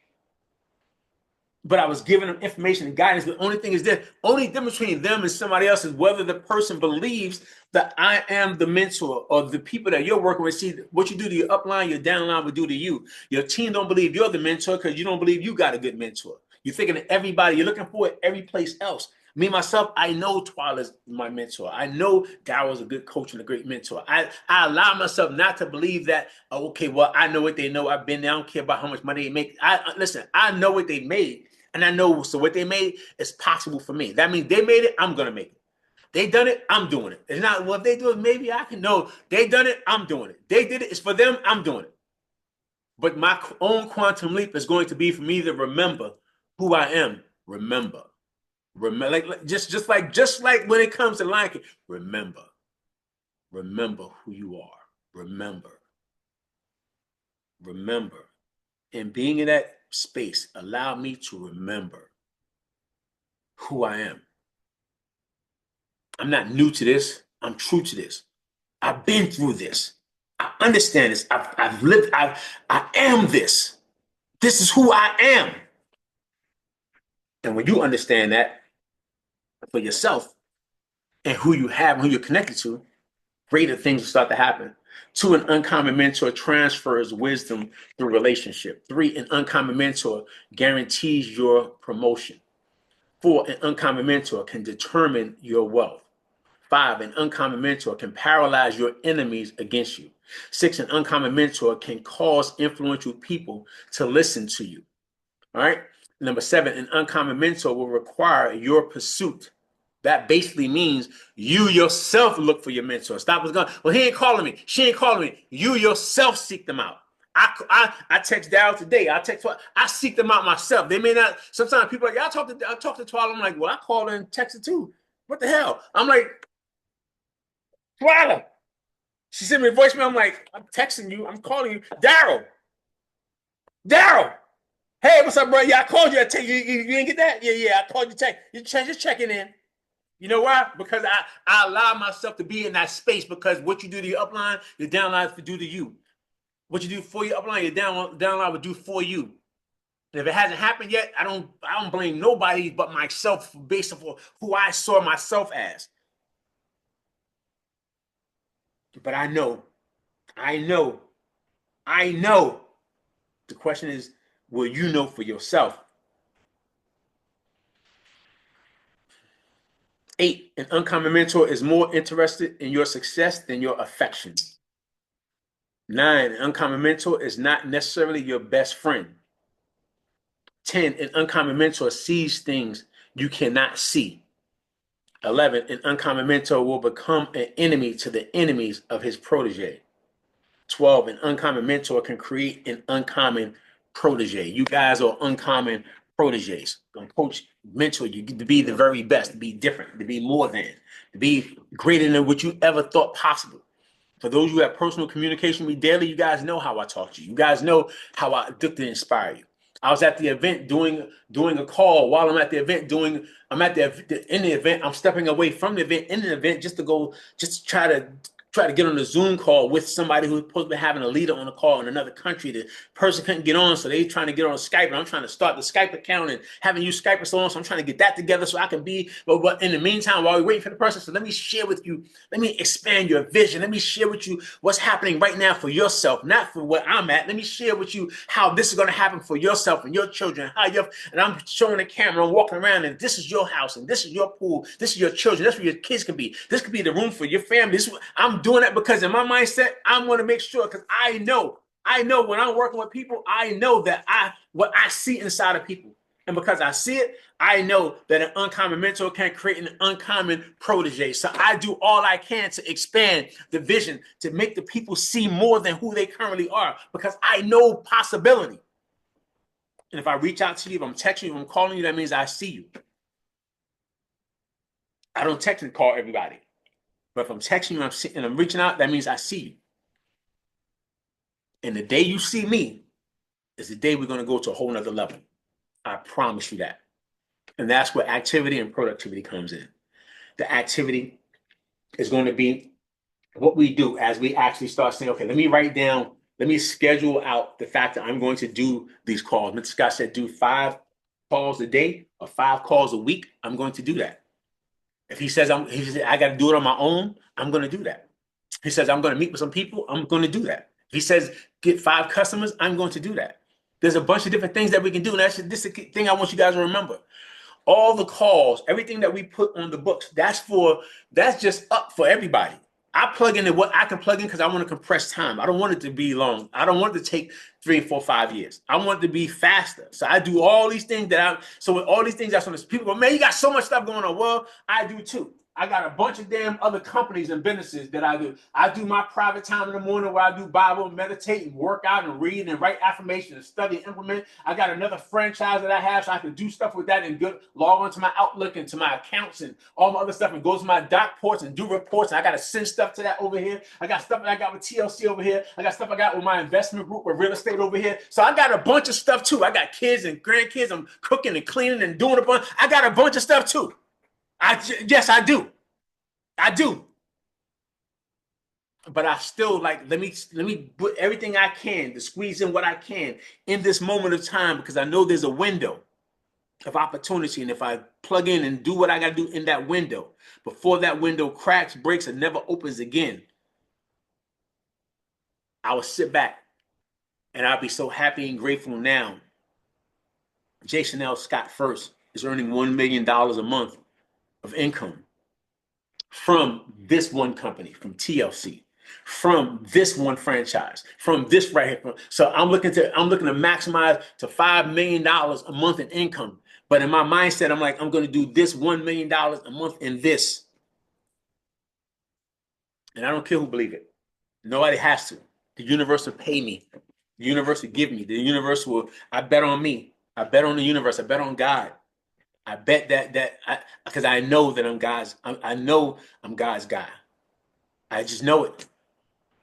But I was giving them information and guidance. The only thing is that only difference between them and somebody else is whether the person believes that I am the mentor, or the people that you're working with. See, what you do to your upline, your downline will do to you. Your team don't believe you're the mentor because you don't believe you got a good mentor. You're thinking of everybody, you're looking for it every place else. Me, myself, I know Twala's my mentor. I know Daryl's a good coach and a great mentor. I allow myself not to believe that, oh, okay, well, I know what they know. I've been there. I don't care about how much money they make. Listen, I know what they made. And I know, so what they made is possible for me. That means they made it, I'm going to make it. They done it, I'm doing it. It's not, well, if they do it, maybe I can. No, they done it, I'm doing it. They did it, it's for them, I'm doing it. But my own quantum leap is going to be for me to remember who I am. Remember, like just like when it comes to Lion King, remember who you are. Remember. And being in that space allowed me to remember who I am. I'm not new to this. I'm true to this. I've been through this. I understand this. I've lived. I am this. This is who I am. And when you understand that for yourself and who you have and who you're connected to, greater things will start to happen. 2, an uncommon mentor transfers wisdom through relationship. 3, an uncommon mentor guarantees your promotion. 4, an uncommon mentor can determine your wealth. 5, an uncommon mentor can paralyze your enemies against you. 6, an uncommon mentor can cause influential people to listen to you. All right. Number 7, an uncommon mentor will require your pursuit. That basically means you yourself look for your mentor. Stop what's going. Well, he ain't calling me. She ain't calling me. You yourself seek them out. I text Daryl today. I seek them out myself. They may not. Sometimes people are like, I talk to Twala. I'm like, well, I called her and texted too. What the hell? I'm like, Twala. She sent me a voicemail. I'm like, I'm texting you. I'm calling you. Daryl. Hey, what's up, bro? Yeah, I called you. You didn't get that? Yeah. I called you. You're just checking in. You know why? Because I allow myself to be in that space, because what you do to your upline, your downline will do to you. What you do for your upline, your downline will do for you. And if it hasn't happened yet, I don't blame nobody but myself based on who I saw myself as. But I know. The question is, will you know for yourself? 8, an uncommon mentor is more interested in your success than your affection. 9, an uncommon mentor is not necessarily your best friend. 10, an uncommon mentor sees things you cannot see. 11, an uncommon mentor will become an enemy to the enemies of his protege. 12, an uncommon mentor can create an uncommon protege. You guys are uncommon proteges. Coach, mentor you to be the very best, to be different, to be more than, to be greater than what you ever thought possible. For those who have personal communication with me daily, you guys know how I talk to you. You guys know how I look to inspire you. I was at the event doing a call. While I'm at the event in the event, I'm stepping away from the event in the event just to try to get on a Zoom call with somebody who's supposed to be having a leader on a call in another country. The person couldn't get on, so they trying to get on Skype, and I'm trying to start the Skype account and having you Skype and so on. So I'm trying to get that together so I can be. But in the meantime, while we're waiting for the person, so let me share with you. Let me expand your vision. Let me share with you what's happening right now for yourself, not for where I'm at. Let me share with you how this is going to happen for yourself and your children. And I'm showing the camera, I'm walking around, and this is your house, and this is your pool, this is your children, this is where your kids can be. This could be the room for your family. I'm doing that because in my mindset, I want to make sure, because I know when I'm working with people, I know that what I see inside of people. And because I see it, I know that an uncommon mentor can create an uncommon protege. So I do all I can to expand the vision, to make the people see more than who they currently are, because I know possibility. And if I reach out to you, if I'm texting you, if I'm calling you, that means I see you. I don't text and call everybody. But if I'm texting you and I'm reaching out, that means I see you. And the day you see me is the day we're going to go to a whole nother level. I promise you that. And that's where activity and productivity comes in. The activity is going to be what we do as we actually start saying, okay, let me write down, let me schedule out the fact that I'm going to do these calls. Mr. Scott said do 5 calls a day or 5 calls a week. I'm going to do that. If he says I got to do it on my own, I'm going to do that. He says I'm going to meet with some people, I'm going to do that. If he says get 5 customers, I'm going to do that. There's a bunch of different things that we can do. And this is the thing I want you guys to remember. All the calls, everything that we put on the books, that's just up for everybody. I plug in what I can plug in because I want to compress time. I don't want it to be long. I don't want it to take 3, 4, 5 years. I want it to be faster. So I do all these things so with all these things, that's when people go, man, you got so much stuff going on. Well, I do too. I got a bunch of damn other companies and businesses that I do. I do my private time in the morning where I do Bible, meditate, and work out and read and write affirmations and study and implement. I got another franchise that I have, so I can do stuff with that and log onto my Outlook and to my accounts and all my other stuff and go to my doc ports and do reports. And I got to send stuff to that over here. I got stuff that I got with TLC over here. I got stuff I got with my investment group with real estate over here. So I got a bunch of stuff too. I got kids and grandkids. I'm cooking and cleaning and doing a bunch. I got a bunch of stuff too. Yes, I do. I do. But I still let me put everything I can to squeeze in what I can in this moment of time because I know there's a window of opportunity. And if I plug in and do what I got to do in that window, before that window cracks, breaks, and never opens again, I will sit back and I'll be so happy and grateful now. Jason L. Scott First is earning $1 million a month of income from this one company, from TLC, from this one franchise, from this right here. So I'm looking to maximize to $5 million a month in income. But in my mindset, I'm like, I'm going to do this $1 million a month in this. And I don't care who believe it. Nobody has to. The universe will pay me. The universe will give me. The universe will, I bet on me. I bet on the universe. I bet on God. I bet because I know that I know I'm God's guy. I just know it.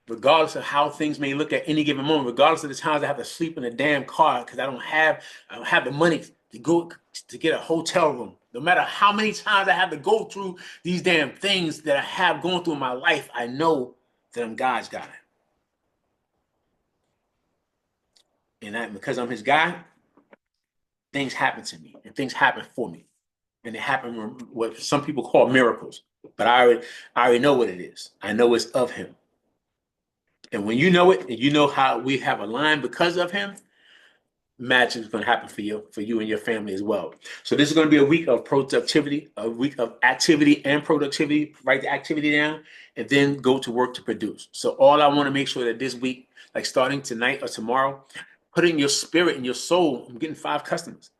Regardless of how things may look at any given moment, regardless of the times I have to sleep in a damn car because I don't have the money to go to get a hotel room. No matter how many times I have to go through these damn things that I have going through in my life, I know that I'm God's guy. And because I'm his guy, things happen to me and things happen for me. And they happen what some people call miracles. But I already know what it is. I know it's of him. And when you know it and you know how we have aligned because of him, magic is going to happen for you and your family as well. So this is going to be a week of productivity, a week of activity and productivity. Write the activity down and then go to work to produce. So all I want to make sure that this week, like starting tonight or tomorrow, put in your spirit and your soul. I'm getting 5 customers.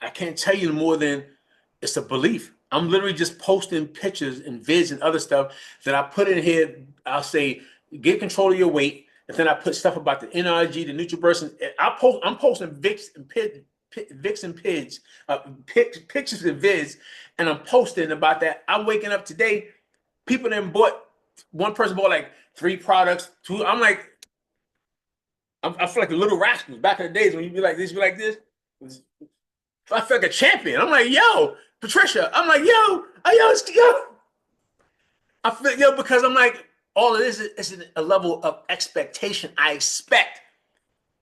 I can't tell you more than it's a belief. I'm literally just posting pictures and vids and other stuff that I put in here. I'll say, get control of your weight. And then I put stuff about the NRG, the NutriBurst. I'm posting Vicks and PIDs, pictures and vids, and I'm posting about that. I'm waking up today. People then one person bought like 3 products. 2. I'm like, I feel like the little rascals back in the days when you be like this, I feel like a champion. I'm like, yo, Patricia. I'm like, yo, yo. I feel because I'm like, all of this is a level of expectation. I expect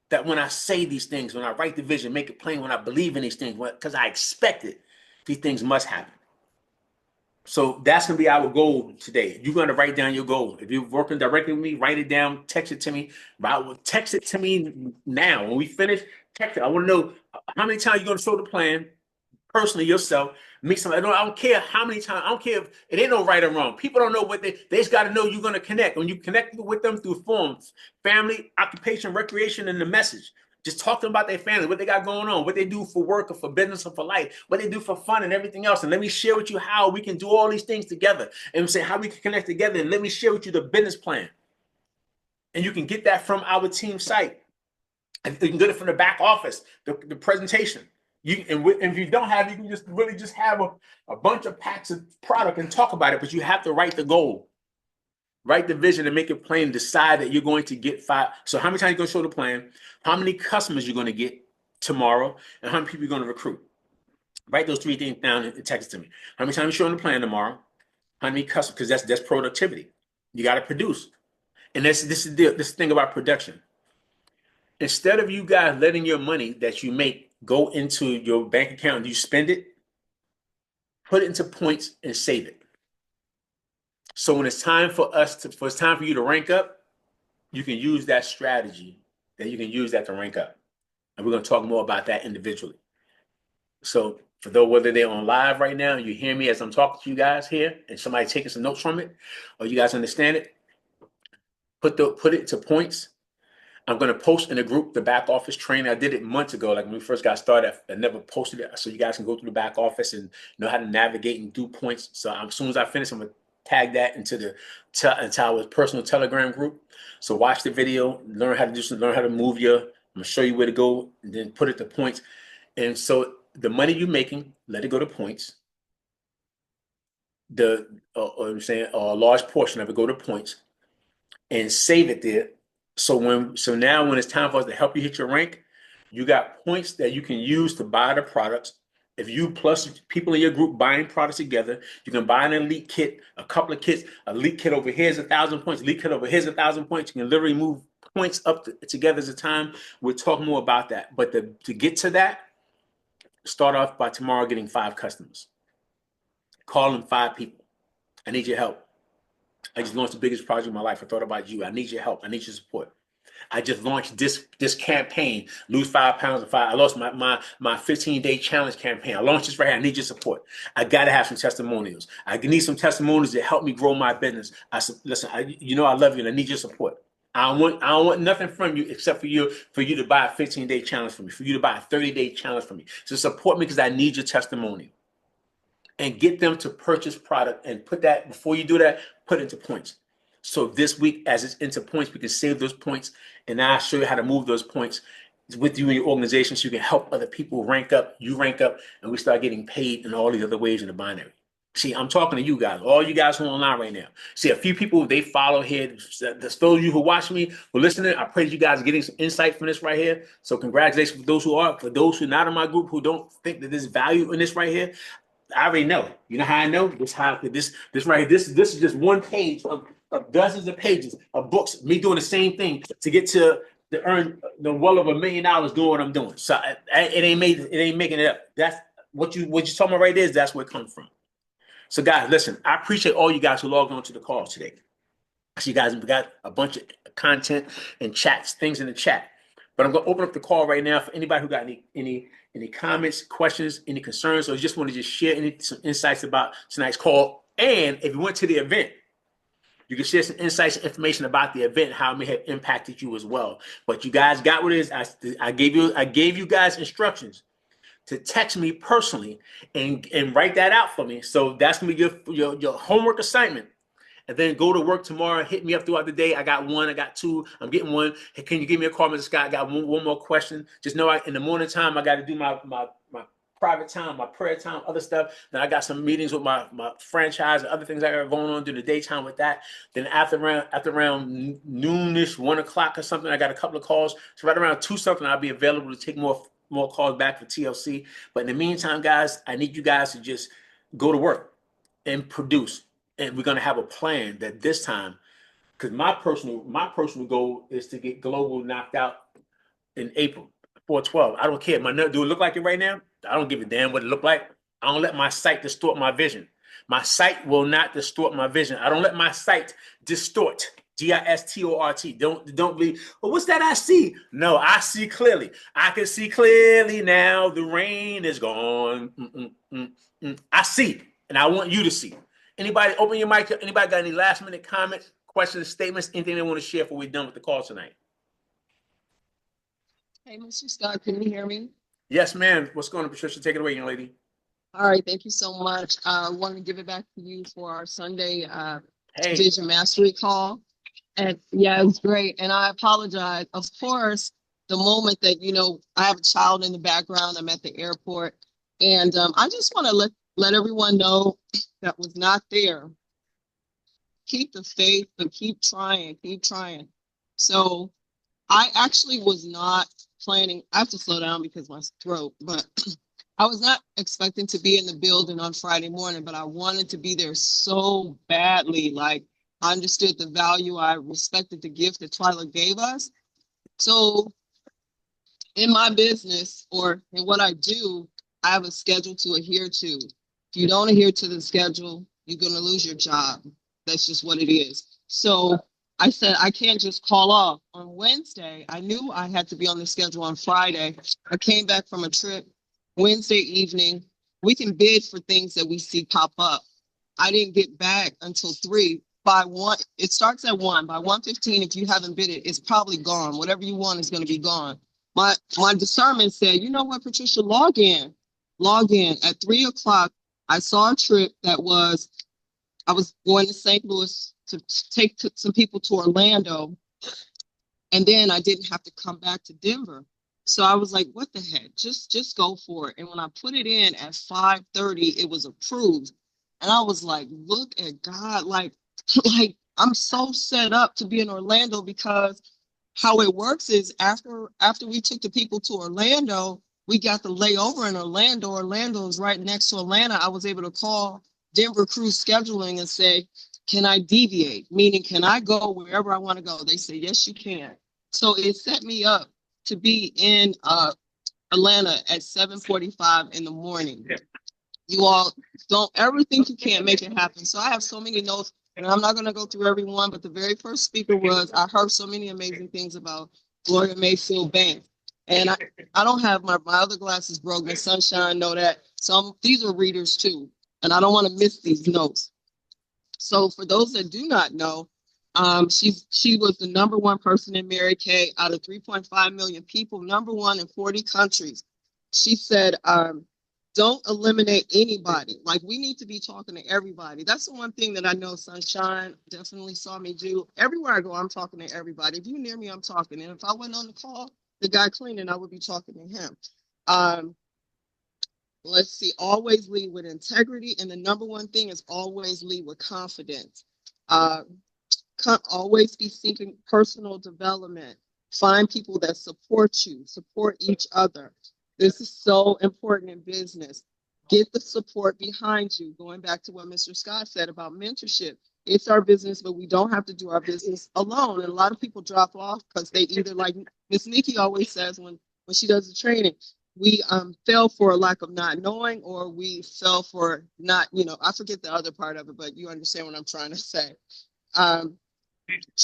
that when I say these things, when I write the vision, make it plain, when I believe in these things, because I expect it, these things must happen. So that's going to be our goal today. You're going to write down your goal. If you're working directly with me, write it down, text it to me. Text it to me now. When we finish, text it. I want to know how many times you're going to show the plan personally yourself. Meet somebody. I don't care how many times. I don't care if it ain't no right or wrong. People don't know what they just got to know you're going to connect. When you connect with them through forms, family, occupation, recreation, and the message. Just talk to them about their family, what they got going on, what they do for work or for business or for life, what they do for fun and everything else. And let me share with you how we can do all these things together and say how we can connect together. And let me share with you the business plan. And you can get that from our team site. And you can get it from the back office, the presentation. And if you don't have, you can just really just have a bunch of packs of product and talk about it. But you have to write the goal, write the vision, and make it plain. Decide that you're going to get 5. So how many times you're going to show the plan? How many customers you're going to get tomorrow, and how many people you're going to recruit? Write those 3 things down and text it to me. How many times you showing the plan tomorrow? How many customers? Because that's productivity. You got to produce. And this is this thing about production. Instead of you guys letting your money that you make go into your bank account and you spend it, put it into points and save it. So when it's time for you to rank up, you can use that strategy. Then you can use that to rank up. And we're going to talk more about that individually. So for those, whether they're on live right now, you hear me as I'm talking to you guys here, and somebody taking some notes from it, or you guys understand it, put it to points. I'm going to post in the group the back office training. I did it months ago, like when we first got started. I never posted it, so you guys can go through the back office and know how to navigate and do points. So as soon as I finish, I'm going to tag that into our personal Telegram group. So watch the video, learn how to move your. I'm going to show you where to go, and then put it to points. And so the money you're making, let it go to points. I'm saying a large portion of it go to points, and save it there. So now when it's time for us to help you hit your rank, you got points that you can use to buy the products. If you plus people in your group buying products together, you can buy an elite kit, a couple of kits. Elite kit over here is 1,000 points. Elite kit over here is 1,000 points. You can literally move points up together as a time. We'll talk more about that. But to get to that, start off by tomorrow getting 5 customers. Call them 5 people. I need your help. I just launched the biggest project of my life. I thought about you. I need your help. I need your support. I just launched this campaign, lose 5 pounds in 5. I lost my 15-day challenge campaign. I launched this right here. I need your support. I got to have some testimonials. I need some testimonials to help me grow my business. Listen, I love you and I need your support. I don't want nothing from you except for you to buy a 15-day challenge for me, for you to buy a 30-day challenge for me. So support me because I need your testimonial. And get them to purchase product and put that, before you do that, put it into points. So this week, as it's into points, we can save those points, and I'll show you how to move those points with you and your organization so you can help other people rank up, you rank up, and we start getting paid in all these other ways in the binary. See, I'm talking to you guys, all you guys who are online right now. See, a few people, they follow here. Those of you who watch me, who listening, I pray that you guys are getting some insight from this right here. So congratulations for those who are. For those who are not in my group, who don't think that there's value in this right here, I already know. You know how I know? This right here. This is just one page of dozens of pages of books. Me doing the same thing to get to earn the well over $1 million doing what I'm doing. So it ain't making it up. That's what you're talking about right there. That's where it comes from. So guys, listen. I appreciate all you guys who logged on to the call today. I see you guys got a bunch of content and chats, things in the chat. But I'm going to open up the call right now for anybody who got any comments, questions, any concerns, or just want to just share some insights about tonight's call. And if you went to the event, you can share some insights and information about the event, how it may have impacted you as well. But you guys got what it is. I gave you guys instructions to text me personally and write that out for me. So that's going to be your homework assignment. And then go to work tomorrow. Hit me up throughout the day. I got 1. I got 2. I'm getting 1. Hey, can you give me a call, Mr. Scott? I got one more question. Just know in the morning time, I got to do my private time, my prayer time, other stuff. Then I got some meetings with my franchise and other things I got going on during the daytime with that. Then after around noonish, 1 o'clock or something, I got a couple of calls. So right around 2 something, I'll be available to take more calls back for TLC. But in the meantime, guys, I need you guys to just go to work and produce. And we're going to have a plan that this time, because my personal goal is to get global knocked out in April 4/12. I don't care. Do it look like it right now? I don't give a damn what it look like. I don't let my sight distort my vision. My sight will not distort my vision. I don't let my sight distort. Distort. Don't be. Well, what's that I see? No, I see clearly. I can see clearly now. The rain is gone. I see, and I want you to see. Anybody open your mic? Anybody got any last minute comments, questions, statements, anything they want to share before we're done with the call tonight? Hey, Mr. Scott, can you hear me? Yes, ma'am. What's going on, Patricia? Take it away, young lady. All right, thank you so much. I want to give it back to you for our Sunday Vision Mastery call. And yeah, it was great. And I apologize. Of course, the moment that, I have a child in the background, I'm at the airport, and I just want to let everyone know that was not there. Keep the faith, but keep trying, keep trying. So I actually was not planning. I have to slow down because my throat, but I was not expecting to be in the building on Friday morning, but I wanted to be there so badly. Like, I understood the value, I respected the gift that Twyla gave us. So in my business or in what I do, I have a schedule to adhere to. If you don't adhere to the schedule, you're going to lose your job. That's just what it is. So I said, I can't just call off. On Wednesday, I knew I had to be on the schedule on Friday. I came back from a trip Wednesday evening. We can bid for things that we see pop up. I didn't get back until 3. By 1, it starts at 1. By 1:15, if you haven't bid it, it's probably gone. Whatever you want is going to be gone. My discernment said, you know what, Patricia, log in. Log in. At 3 o'clock, I saw a trip I was going to St. Louis to take some people to Orlando, and then I didn't have to come back to Denver. So I was like, what the heck? Just go for it. And when I put it in at 5:30, it was approved. And I was like, look at God, like, like I'm so set up to be in Orlando because how it works is after we took the people to Orlando, we got the layover in Orlando. Orlando is right next to Atlanta. I was able to call Denver Cruise Scheduling and say, can I deviate? Meaning, can I go wherever I want to go? They say, yes, you can. So it set me up to be in Atlanta at 7:45 in the morning. You all don't ever think you can't make it happen. So I have so many notes, and I'm not going to go through every one, but the very first speaker I heard so many amazing things about Gloria Mayfield Banks. And I don't have my other glasses broken. Sunshine, know that. These are readers too, and I don't want to miss these notes. So for those that do not know, she was the number one person in Mary Kay out of 3.5 million people, number one in 40 countries. She said, don't eliminate anybody. Like, we need to be talking to everybody. That's the one thing that I know Sunshine definitely saw me do. Everywhere I go, I'm talking to everybody. If you're near me, I'm talking. And if I went on the call, the guy cleaning, I would be talking to him. Let's see, always lead with integrity. And the number one thing is always lead with confidence. Uh, always be seeking personal development. Find people that support you, support each other. This is so important in business. Get the support behind you. Going back to what Mr. Scott said about mentorship. It's our business, but we don't have to do our business alone. And a lot of people drop off because they either, like Miss Nikki always says when she does the training, we fell for a lack of not knowing, or we fell for not, I forget the other part of it, but you understand what I'm trying to say. Um,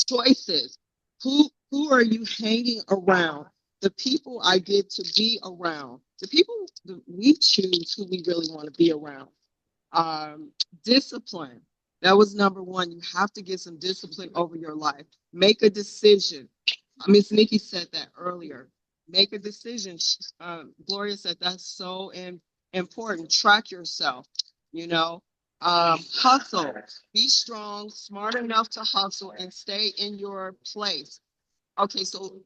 Choices. Who are you hanging around? The people I get to be around. The people that we choose who we really want to be around. Discipline. That was number one. You have to get some discipline over your life. Make a decision. Miss Nikki said that earlier. Make a decision. Gloria said that's so important. Track yourself. You know, hustle. Be strong, smart enough to hustle, and stay in your place. Okay, so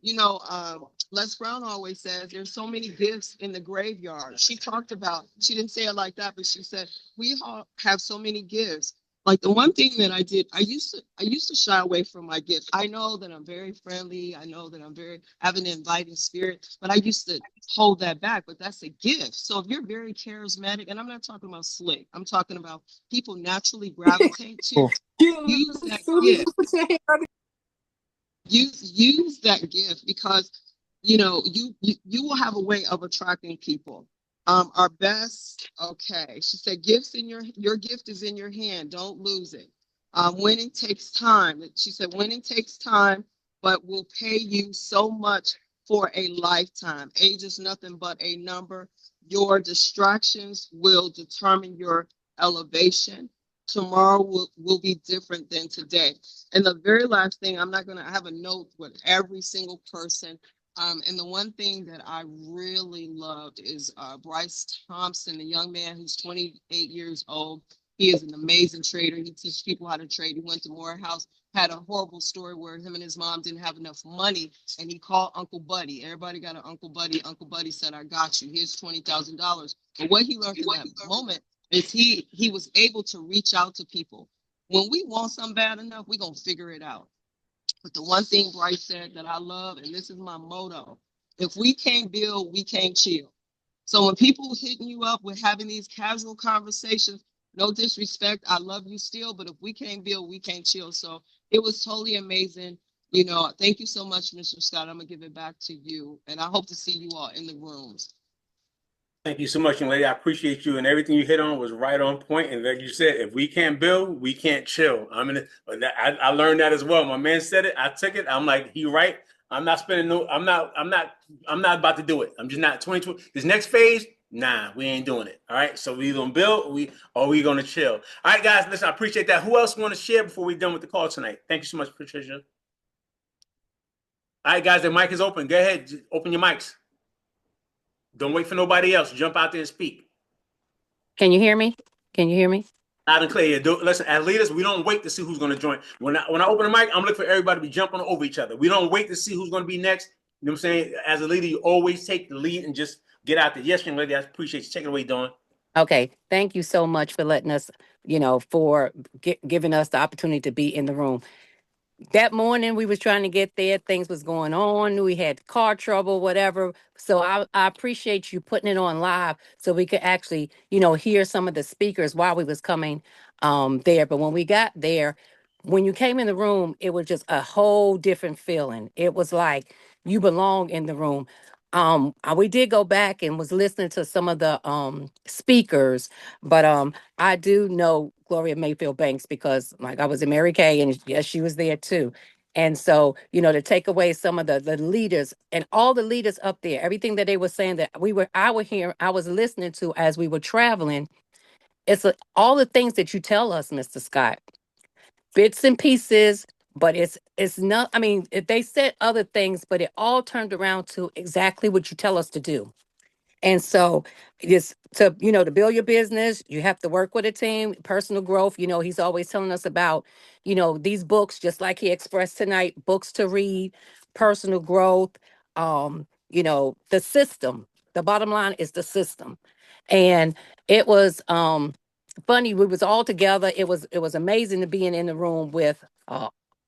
Les Brown always says there's so many gifts in the graveyard. She talked about, she didn't say it like that, but she said we all have so many gifts. Like, the one thing that I did, I used to shy away from my gifts. I know that I'm very friendly. I know that I have an inviting spirit, but I used to hold that back. But that's a gift. So if you're very charismatic, and I'm not talking about slick, I'm talking about people naturally gravitate to, use that gift. Use that gift, because you will have a way of attracting people. Our best, okay, she said, gifts in your gift is in your hand, don't lose it. Winning takes time. She said winning takes time, but will pay you so much for a lifetime. Age is nothing but a number. Your distractions will determine your elevation. Tomorrow will be different than today. And the very last thing, I have a note with every single person. And the one thing that I really loved is Bryce Thompson, the young man who's 28 years old. He is an amazing trader. He teaches people how to trade. He went to Morehouse, had a horrible story where him and his mom didn't have enough money, and he called Uncle Buddy. Everybody got an Uncle Buddy. Uncle Buddy said, "I got you. Here's $20,000." But what he learned in that moment is he was able to reach out to people. When we want something bad enough, we're gonna figure it out. But the one thing Bryce said that I love, and this is my motto: if we can't build, we can't chill. So when people hitting you up with having these casual conversations, no disrespect, I love you still, but if we can't build, we can't chill. So it was totally amazing. Thank you so much, Mr. Scott. I'm gonna give it back to you, and I hope to see you all in the rooms. Thank you so much, young lady. I appreciate you, and everything you hit on was right on point. And like you said, if we can't build, we can't chill. I learned that as well. My man said it. I took it. I'm like, he right. I'm not spending no. I'm not about to do it. I'm just not 2020. This next phase, nah, we ain't doing it. All right. So we gonna build. We gonna chill. All right, guys. Listen, I appreciate that. Who else want to share before we're done with the call tonight? Thank you so much, Patricia. All right, guys. The mic is open. Go ahead. Just open your mics. Don't wait for nobody else. Jump out there and speak. Can you hear me? Can you hear me? Loud and clear. Listen, as leaders, we don't wait to see who's going to join. When I open the mic, I'm looking for everybody to be jumping over each other. We don't wait to see who's going to be next. You know what I'm saying? As a leader, you always take the lead and just get out there. Yes, young lady, I appreciate you. Take it away, Dawn. Okay. Thank you so much for letting us, for giving us the opportunity to be in the room. That morning we was trying to get there, things was going on, we had car trouble, whatever. So I appreciate you putting it on live so we could actually hear some of the speakers while we was coming there. But when we got there, when you came in the room, it was just a whole different feeling. It was like you belong in the room. We did go back and was listening to some of the speakers, but I do know Gloria Mayfield Banks because like I was in Mary Kay and yes, she was there too. And so, to take away some of the leaders and all the leaders up there, everything that they were saying that I was listening to as we were traveling. It's all the things that you tell us, Mr. Scott, bits and pieces, but it's not, I mean, they said other things, but it all turned around to exactly what you tell us to do. And so just to build your business, you have to work with a team, personal growth. He's always telling us about, these books, just like he expressed tonight, books to read, personal growth, the system. The bottom line is the system. And it was funny. We was all together. It was amazing to be in the room with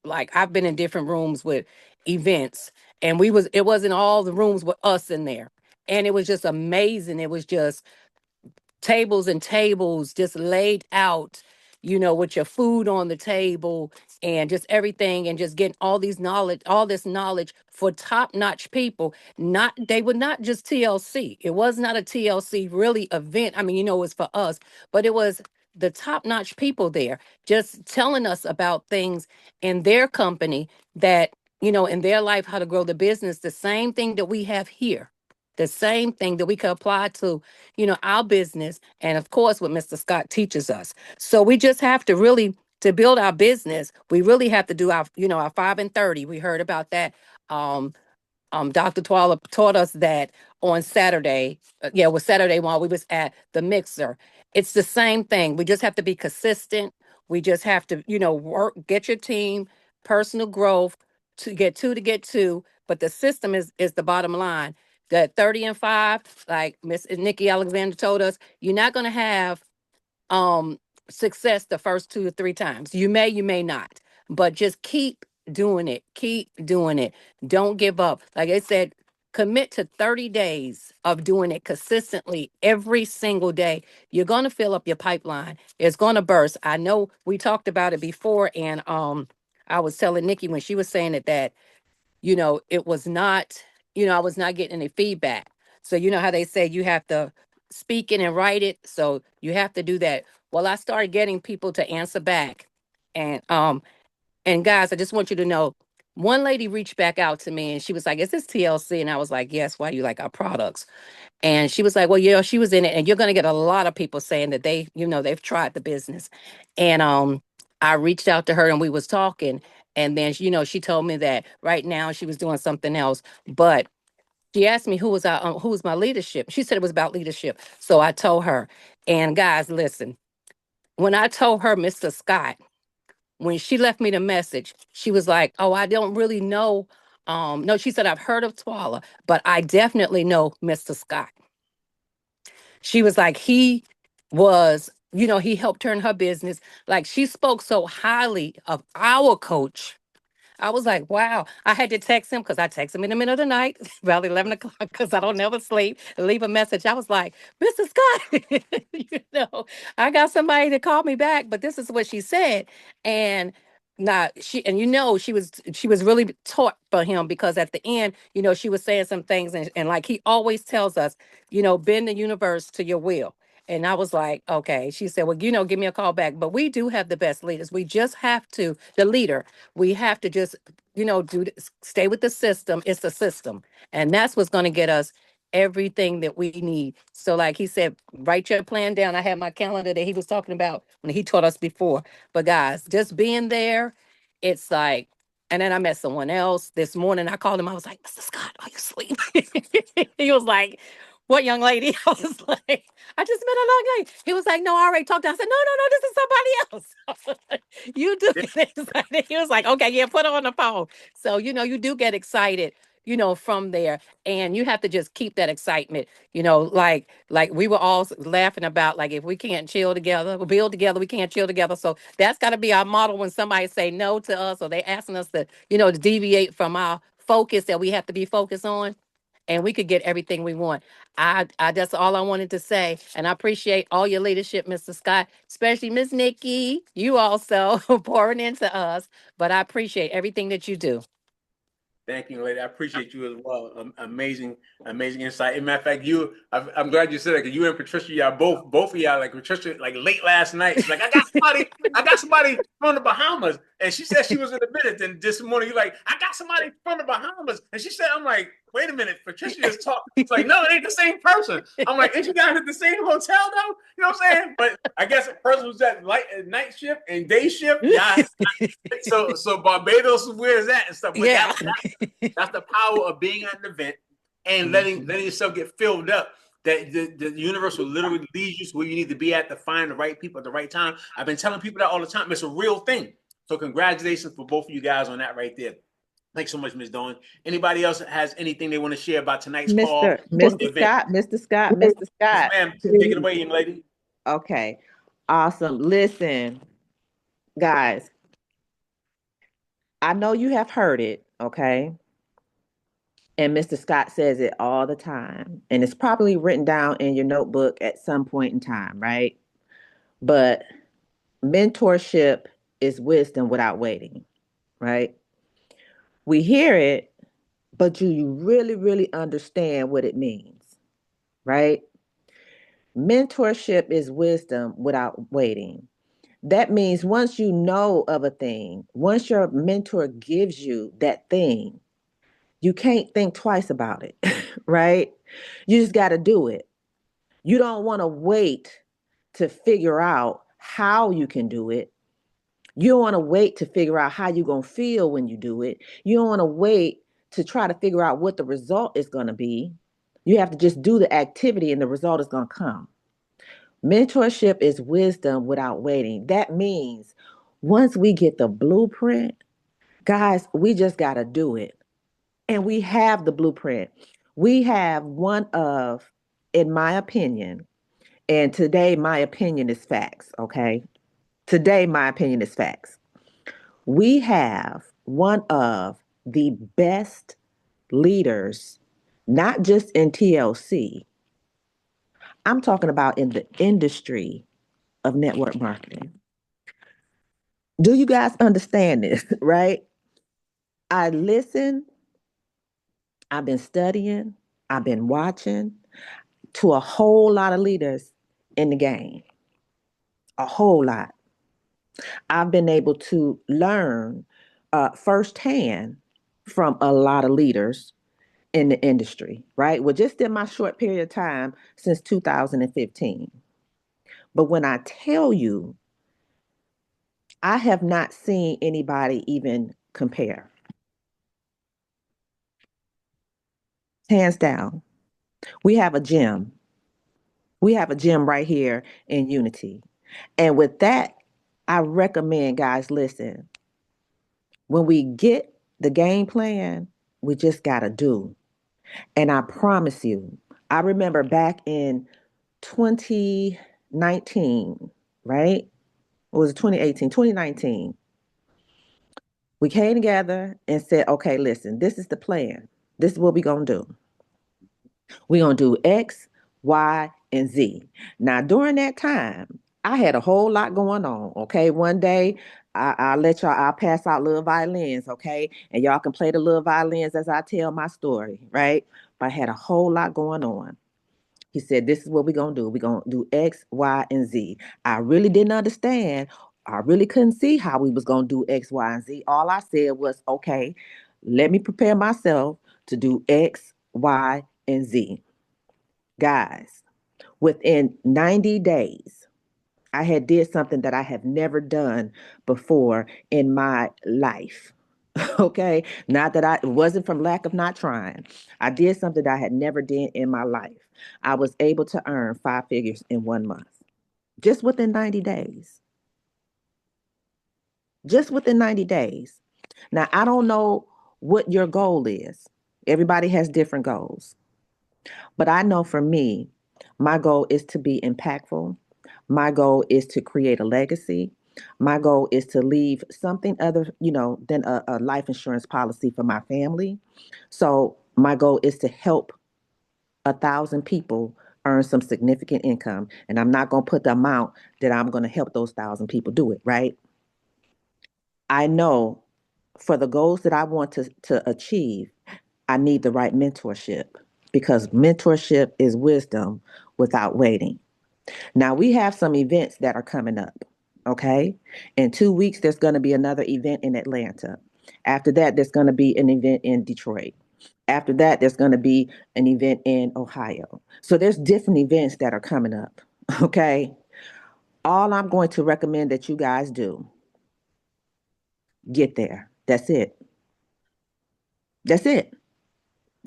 like I've been in different rooms with events, and it wasn't all the rooms with us in there. And it was just amazing. It was just tables and tables just laid out, with your food on the table and just everything and just getting all this knowledge for top-notch people. They were not just TLC. It was not a TLC really event. I mean, it was for us, but it was the top-notch people there just telling us about things in their company that, in their life, how to grow the business, the same thing that we have here. The same thing that we could apply to, our business. And of course, what Mr. Scott teaches us. So we just have to really, to build our business, we really have to do our 5 and 30. We heard about that. Dr. Twala taught us that on Saturday. It was Saturday while we was at the mixer. It's the same thing. We just have to be consistent. We just have to, work, get your team, personal growth, to get two. But the system is the bottom line. That 30 and 5, like Miss Nikki Alexander told us, you're not going to have success the first 2 to 3 times. You may not, but just keep doing it. Keep doing it. Don't give up. Like I said, commit to 30 days of doing it consistently every single day. You're going to fill up your pipeline. It's going to burst. I know we talked about it before, and I was telling Nikki when she was saying that it was not, I was not getting any feedback. So you know how they say you have to speak it and write it. So you have to do that. Well, I started getting people to answer back. And guys, I just want you to know, one lady reached back out to me and she was like, "Is this TLC?" And I was like, "Yes, why do you like our products?" And she was like, "Well, she was in it." And you're going to get a lot of people saying that they've tried the business. And I reached out to her and we was talking. And then, she told me that right now she was doing something else. But she asked me who was my leadership. She said it was about leadership. So I told her. And guys, listen, when I told her, Mr. Scott, when she left me the message, she was like, "Oh, I don't really know." No, she said, "I've heard of Twala, but I definitely know Mr. Scott." She was like, he was, he helped turn her business. Like, she spoke so highly of our coach. I was like, wow. I had to text him because I text him in the middle of the night, about 11 o'clock, because I don't never sleep, and leave a message. I was like, Mr. Scott, I got somebody to call me back, but this is what she said. And she was really taught for him, because at the end, she was saying some things, and like he always tells us, bend the universe to your will. And I was like, okay. She said, well, give me a call back. But we do have the best leaders. We just have to, the leader, we have to just, stay with the system. It's the system. And that's what's going to get us everything that we need. So like he said, write your plan down. I had my calendar that he was talking about when he taught us before. But guys, just being there, it's like, and then I met someone else this morning. I called him. I was like, Mr. Scott, are you asleep? He was like, what young lady? I was like, I just met a young lady. He was like, no, I already talked to her. I said, no, no, no, this is somebody else. You do get excited. He was like, okay, yeah, put her on the phone. So, you do get excited, from there. And you have to just keep that excitement, like we were all laughing about, like, if we can't chill together, we build together, we can't chill together. So that's got to be our model when somebody say no to us, or they asking us to, to deviate from our focus that we have to be focused on, and we could get everything we want. I that's all I wanted to say. And I appreciate all your leadership, Mr. Scott, especially Miss Nikki. You also pouring into us. But I appreciate everything that you do. Thank you, lady. I appreciate you as well. Amazing, amazing insight. As a matter of fact, I'm glad you said that, because you and Patricia, y'all both of y'all, like Patricia, like late last night. She's like, I got somebody from the Bahamas, and she said she was in a minute. And this morning, you're like, I got somebody from the Bahamas, and she said, I'm like, wait a minute, Patricia just talked. It's like, no, it ain't the same person. I'm like, ain't you guys at the same hotel though? You know what I'm saying? But I guess a person was at night shift and day shift. Yeah. So Barbados is where is that and stuff. But Yeah. that's the power of being at an event and letting yourself get filled up. That the universe will literally lead you to where you need to be at to find the right people at the right time. I've been telling people that all the time. It's a real thing. So congratulations for both of you guys on that right there. Thanks so much, Ms. Dawn. Anybody else has anything they want to share about tonight's call or Mr. event? Scott, Mr. Scott, Mr. Yes, Scott. ma'am. Take it away, young lady. Okay. Awesome. Listen, guys, I know you have heard it, okay? And Mr. Scott says it all the time. And it's probably written down in your notebook at some point in time, right? But mentorship is wisdom without waiting, right? We hear it, but do you really, really understand what it means, right? Mentorship is wisdom without waiting. That means once you know of a thing, once your mentor gives you that thing, you can't think twice about it, right? You just got to do it. You don't want to wait to figure out how you can do it. You don't want to wait to figure out how you're going to feel when you do it. You don't want to wait to try to figure out what the result is going to be. You have to just do the activity and the result is going to come. Mentorship is wisdom without waiting. That means once we get the blueprint, guys, we just got to do it. And we have the blueprint. We have one of, in my opinion, and today my opinion is facts, okay? Today my opinion is facts. We have one of the best leaders, not just in TLC. I'm talking about in the industry of network marketing. Do you guys understand this, right? I listen, I've been studying, I've been watching to a whole lot of leaders in the game, a whole lot. I've been able to learn firsthand from a lot of leaders in the industry, right? Well, just in my short period of time since 2015. But when I tell you, I have not seen anybody even compare. Hands down. We have a gym. We have a gym right here in Unity. And with that, I recommend, guys, listen, when we get the game plan, we just got to do. And I promise you, I remember back in 2019, right? Or was it 2018, 2019? We came together and said, okay, listen, this is the plan. This is what we're going to do. We're going to do X, Y, and Z. Now, during that time, I had a whole lot going on. Okay. One day, I'll let y'all, I'll pass out little violins. Okay. And y'all can play the little violins as I tell my story. Right. But I had a whole lot going on. He said, this is what we're going to do. We're going to do X, Y, and Z. I really didn't understand. I really couldn't see how we was going to do X, Y, and Z. All I said was, okay, let me prepare myself to do X, Y, and Z. Guys, within 90 days, I had did something that I have never done before in my life. Okay, not that it wasn't from lack of not trying. I did something that I had never done in my life. I was able to earn five figures in 1 month, just within 90 days. Just within 90 days. Now, I don't know what your goal is. Everybody has different goals. But I know for me, my goal is to be impactful. My goal is to create a legacy. My goal is to leave something other, than a life insurance policy for my family. So my goal is to help 1,000 people earn some significant income. And I'm not going to put the amount that I'm going to help those 1,000 people do it, right? I know for the goals that I want to achieve, I need the right mentorship because mentorship is wisdom without waiting. Now, we have some events that are coming up, okay? In 2 weeks, there's going to be another event in Atlanta. After that, there's going to be an event in Detroit. After that, there's going to be an event in Ohio. So there's different events that are coming up, okay? All I'm going to recommend that you guys do, get there. That's it. That's it.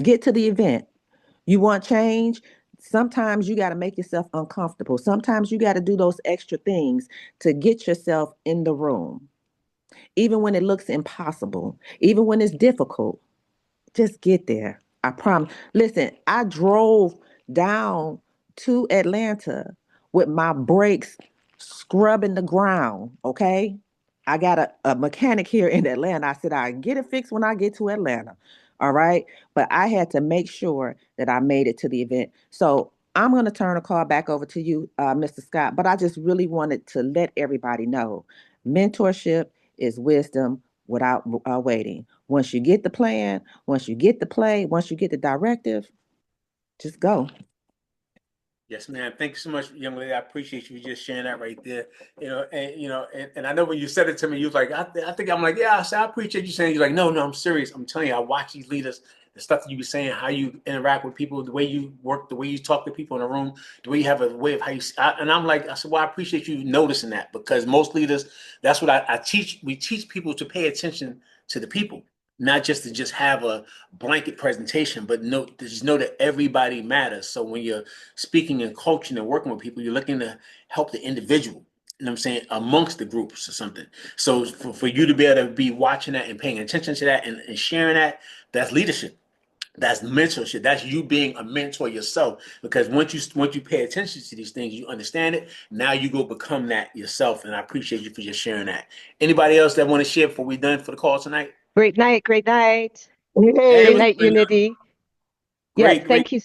Get to the event. You want change? Sometimes you got to make yourself uncomfortable. Sometimes you got to do those extra things to get yourself in the room. Even when it looks impossible, even when it's difficult, just get there. I promise. Listen, I drove down to Atlanta with my brakes scrubbing the ground, okay? I got a mechanic here in Atlanta. I said, I get it fixed when I get to Atlanta. All right. But I had to make sure that I made it to the event. So I'm going to turn the call back over to you, Mr. Scott. But I just really wanted to let everybody know mentorship is wisdom without waiting. Once you get the plan, once you get the play, once you get the directive, just go. Yes, ma'am. Thank you so much, young lady. I appreciate you just sharing that right there. And I know when you said it to me, you was like, I think I'm like, yeah. I appreciate you saying. You're like, no, I'm serious. I'm telling you, I watch these leaders, the stuff that you be saying, how you interact with people, the way you work, the way you talk to people in the room, the way you have a way of how you. And I'm like, I said, well, I appreciate you noticing that because most leaders, that's what I teach. We teach people to pay attention to the people, not just to just have a blanket presentation, but just know that everybody matters. So when you're speaking and coaching and working with people, you're looking to help the individual. You know what I'm saying? Amongst the groups or something. So for you to be able to be watching that and paying attention to that and sharing that, that's leadership. That's mentorship. That's you being a mentor yourself. Because once you pay attention to these things, you understand it. Now you go become that yourself. And I appreciate you for just sharing that. Anybody else that want to share before we're done for the call tonight? Great night, great night. Hey, it Great was Hey, night, Unity. Yes, great. Quick,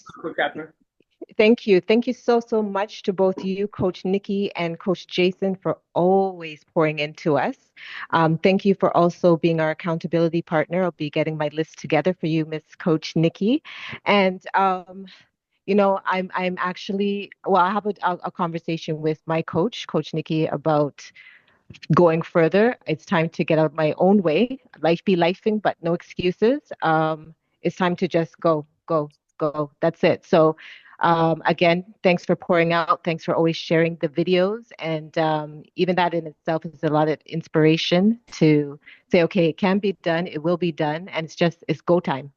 thank you. Thank you so, so much to both you, Coach Nikki and Coach Jason, for always pouring into us. Thank you for also being our accountability partner. I'll be getting my list together for you, Miss Coach Nikki. And I'm actually I have a conversation with my coach, Coach Nikki, about going further. It's time to get out of my own way. Life be lifing, but no excuses. It's time to just go, go, go. That's it. So, again, thanks for pouring out. Thanks for always sharing the videos. And even that in itself is a lot of inspiration to say, okay, it can be done. It will be done. And it's go time.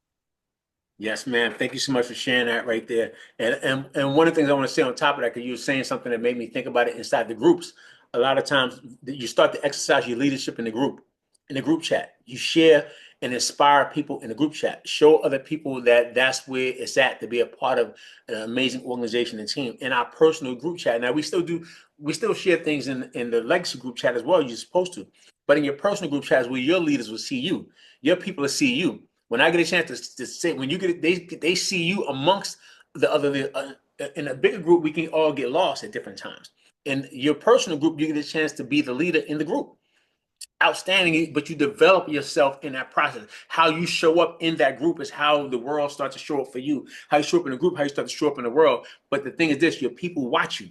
Yes, ma'am. Thank you so much for sharing that right there. And one of the things I want to say on top of that, because you were saying something that made me think about it inside the groups. A lot of times you start to exercise your leadership in the group chat. You share and inspire people in the group chat. Show other people that that's where it's at to be a part of an amazing organization and team. In our personal group chat, now we still share things in the legacy group chat as well. You're supposed to, but in your personal group chats where your leaders will see you, your people will see you. When I get a chance to say, when you get it, they see you amongst the other. In a bigger group, we can all get lost at different times. In your personal group, you get a chance to be the leader in the group. Outstanding, but you develop yourself in that process. How you show up in that group is how the world starts to show up for you. How you show up in the group, how you start to show up in the world. But the thing is this: your people watch you.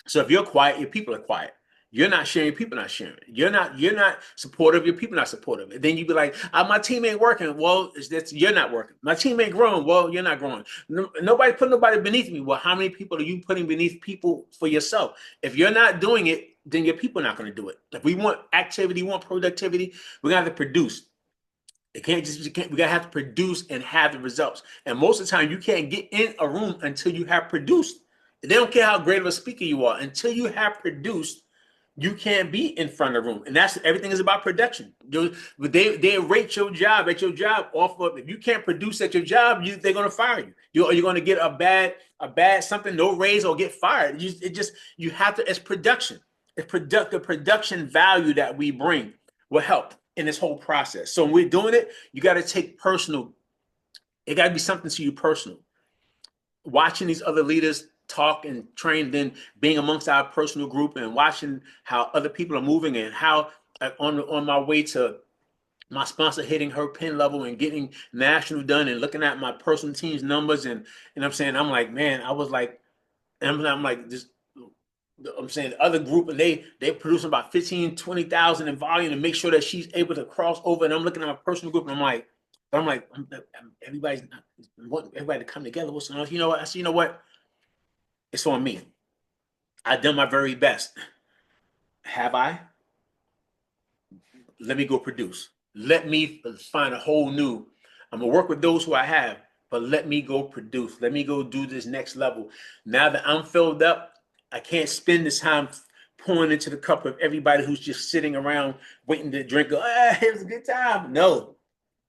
So if you're quiet, your people are quiet. You're not sharing, people not sharing. You're not supportive, your people not supportive. And then you be like, my team ain't working. Well, you're not working. My team ain't growing. Well, you're not growing. Nobody put nobody beneath me. Well, how many people are you putting beneath people for yourself? If you're not doing it, then your people are not going to do it. If we want activity, we want productivity, we're gonna have to produce. It can't just, you can't, we gotta have to produce and have the results. And most of the time, you can't get in a room until you have produced. They don't care how great of a speaker you are. Until you have produced, you can't be in front of the room. And that's everything is about production. They rate your job at your job off of if you can't produce at your job, they're gonna fire you. You're gonna get a bad something, no raise or get fired. You have to, it's production. It's the production value that we bring will help in this whole process. So when we're doing it, you got to take personal. It got to be something to you personal. Watching these other leaders talk and train, then being amongst our personal group and watching how other people are moving and how on my way to my sponsor hitting her pin level and getting national done and looking at my personal team's numbers and I'm saying I'm like man I was like and I'm like this I'm saying the other group and they producing about 15-20,000 in volume to make sure that she's able to cross over. And I'm looking at my personal group and everybody's wanting everybody to come together. What's you know what? I said, you know what? It's on me. I done my very best. Have I? Let me go produce. Let me find a whole new. I'm gonna work with those who I have, but let me go produce. Let me go do this next level. Now that I'm filled up, I can't spend this time pouring into the cup of everybody who's just sitting around waiting to drink. It was a good time. No,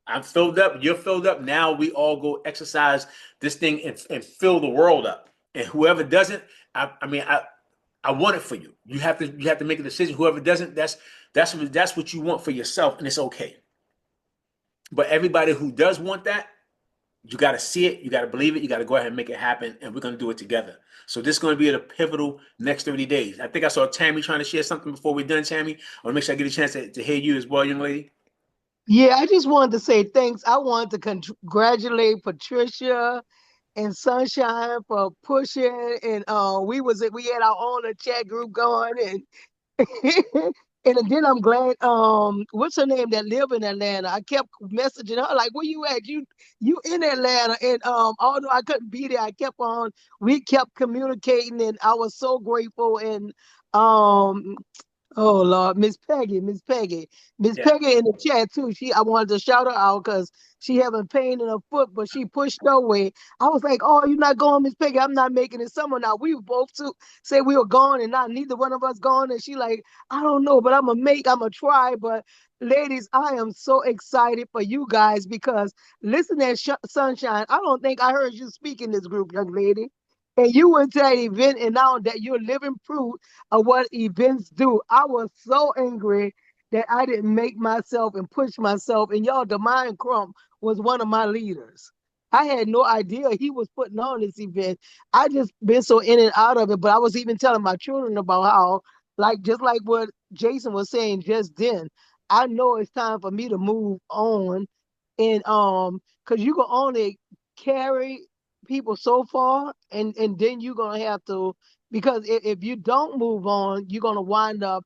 I'm filled up. You're filled up. Now we all go exercise this thing and fill the world up. And whoever doesn't, I want it for you. You have to make a decision. Whoever doesn't, that's what you want for yourself, and it's okay. But everybody who does want that, you got to see it, you got to believe it, you got to go ahead and make it happen, and we're going to do it together. So this is going to be a pivotal next 30 days. I think I saw Tammy trying to share something before we're done, Tammy. I want to make sure I get a chance to hear you as well, young lady. Yeah, I just wanted to say thanks. I wanted to congratulate Patricia and Sunshine for pushing, and we had our own chat group going, and and then I'm glad what's her name that live in Atlanta. I kept messaging her like, where you at? You in Atlanta? And although I couldn't be there, I kept on. We kept communicating, and I was so grateful. And um oh Lord, Miss Yeah. Peggy in the chat too. I wanted to shout her out because she having pain in her foot, but she pushed her way. I was like, "Oh, you're not going, Miss Peggy. I'm not making it summer now." We were both to say we were gone, and not neither one of us gone. And she like, "I don't know, but I'm gonna try." But ladies, I am so excited for you guys because listen at Sunshine. I don't think I heard you speak in this group, young lady. And you went to that event, and now that you're living proof of what events do. I was so angry that I didn't make myself and push myself. And y'all, Demian Crump was one of my leaders. I had no idea he was putting on this event. I just been so in and out of it. But I was even telling my children about how, like, just like what Jason was saying just then, I know it's time for me to move on. And because you can only carry people so far, and then you're gonna have to because if you don't move on, you're gonna wind up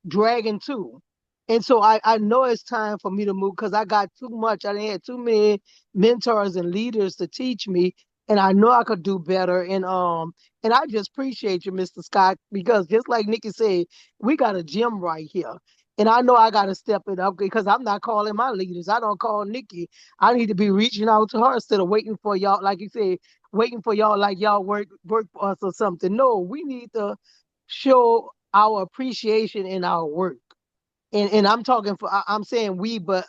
dragging too. And so I know it's time for me to move because I got too much. I done had too many mentors and leaders to teach me, and I know I could do better. And I just appreciate you, Mr. Scott, because just like Nikki said, we got a gym right here. And I know I got to step it up because I'm not calling my leaders. I don't call Nikki. I need to be reaching out to her instead of waiting for y'all, like you said, waiting for y'all like y'all work for us or something. No, we need to show our appreciation in our work. And I'm talking for I'm saying we, but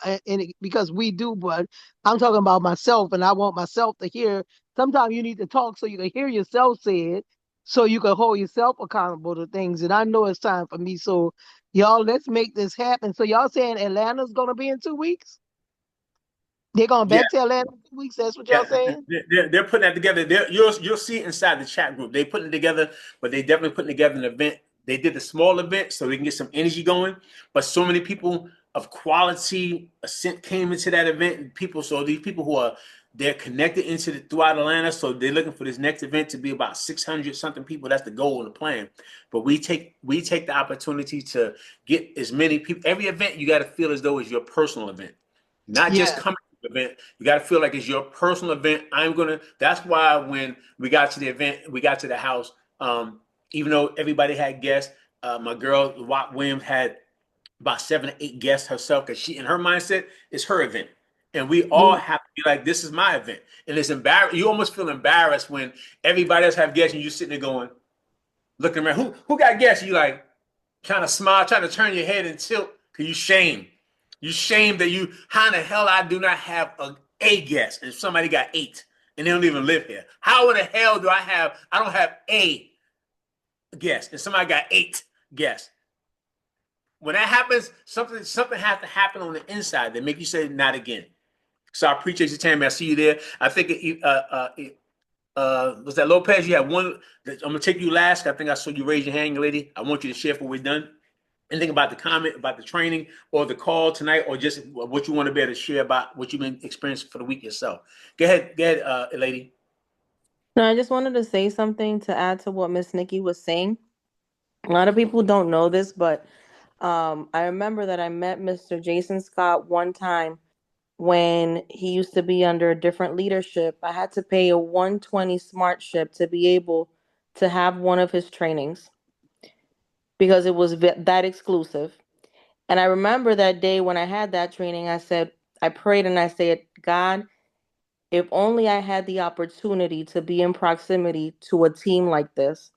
because we do, but I'm talking about myself, and I want myself to hear. Sometimes you need to talk so you can hear yourself say it, so you can hold yourself accountable to things. And I know it's time for me. So y'all, let's make this happen. So y'all saying Atlanta's gonna be in 2 weeks? They're going Yeah. back to Atlanta in 2 weeks. That's what y'all Yeah, saying? they're putting that together. You'll see it inside the chat group. They putting it together, but they definitely putting together an event. They did the small event so they can get some energy going. But so many people of quality came into that event, and people. So these people they're connected into throughout Atlanta. So they're looking for this next event to be about 600 something people. That's the goal and the plan. But we take the opportunity to get as many people. Every event you got to feel as though it's your personal event, not just Yeah. coming event. You got to feel like it's your personal event. That's why when we got to the event, we got to the house, even though everybody had guests, my girl, Watt Williams, had about 7 or 8 guests herself because in her mindset, it's her event. And we all Yeah. have to be like, this is my event. And it's embarrassing. You almost feel embarrassed when everybody else have guests and you're sitting there going, looking around, who got guests? You like, trying to smile, trying to turn your head and tilt because you shame. You shame that how in the hell I do not have a guest and somebody got 8 and they don't even live here. How in the hell I don't have a guest and somebody got 8 guests. When that happens, something has to happen on the inside that make you say not again. So I appreciate you, Tammy. I see you there. I think was that Lopez? You had one. I'm gonna take you last. I think I saw you raise your hand, lady. I want you to share before we're done. Anything about the comment, about the training, or the call tonight, or just what you want to be able to share about what you've been experiencing for the week yourself. Go ahead, lady. No, I just wanted to say something to add to what Miss Nikki was saying. A lot of people don't know this, but I remember that I met Mr. Jason Scott one time when he used to be under a different leadership. I had to pay a 120 smart ship to be able to have one of his trainings because it was that exclusive. And I remember that day when I had that training, I prayed and I said, God, if only I had the opportunity to be in proximity to a team like this.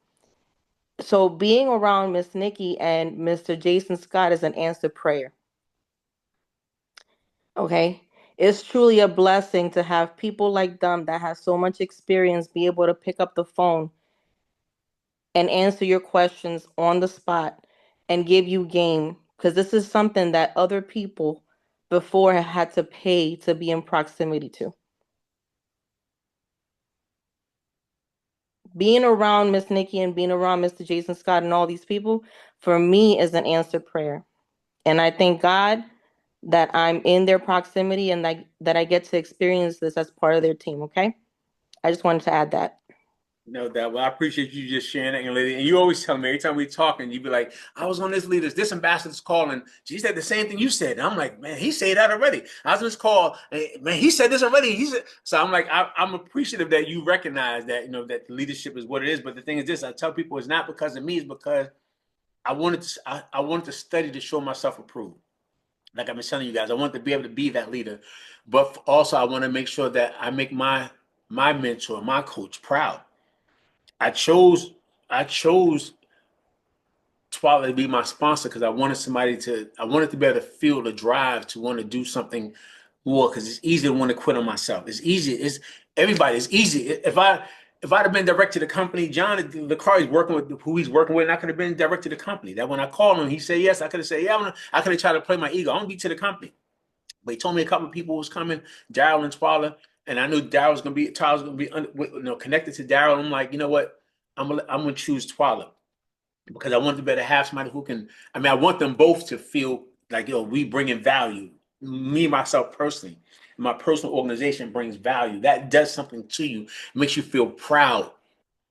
So being around Miss Nikki and Mr. Jason Scott is an answered prayer. Okay. It's truly a blessing to have people like them that have so much experience be able to pick up the phone and answer your questions on the spot and give you game. Because this is something that other people before had to pay to be in proximity to. Being around Miss Nikki and being around Mr. Jason Scott and all these people, for me, is an answered prayer. And I thank God that I'm in their proximity and that I get to experience this as part of their team. Okay. I just wanted to add that. No doubt. Well, I appreciate you just sharing that, young lady. And you always tell me every time we talk, and you be like, I was on this ambassador's call, and she said the same thing you said. And I'm like, man, he said that already. I was on this call, and, man, he said this already. So I'm like, I'm appreciative that you recognize that, that leadership is what it is. But the thing is this, I tell people it's not because of me, it's because I wanted to study to show myself approved. Like I've been telling you guys, I want to be able to be that leader. But also I want to make sure that I make my mentor, my coach proud. I chose I chose Twilight to be my sponsor because I wanted to be able to feel the drive to want to do something more because it's easy to want to quit on myself. It's easy. It's easy. If I'd have been direct to the company, John the car he's working with, who he's working with, and I could have been direct to the company. That when I called him, he said yes. I could have said yeah. I could have tried to play my ego. I want to be to the company. But he told me a couple of people was coming, Daryl and Twala, and I knew Tyler was gonna be connected to Daryl. I'm like, you know what? I'm gonna choose Twala because I want to better have somebody who can. I mean, I want them both to feel like we bring in value. Me myself personally, my personal organization brings value. That does something to you, makes you feel proud.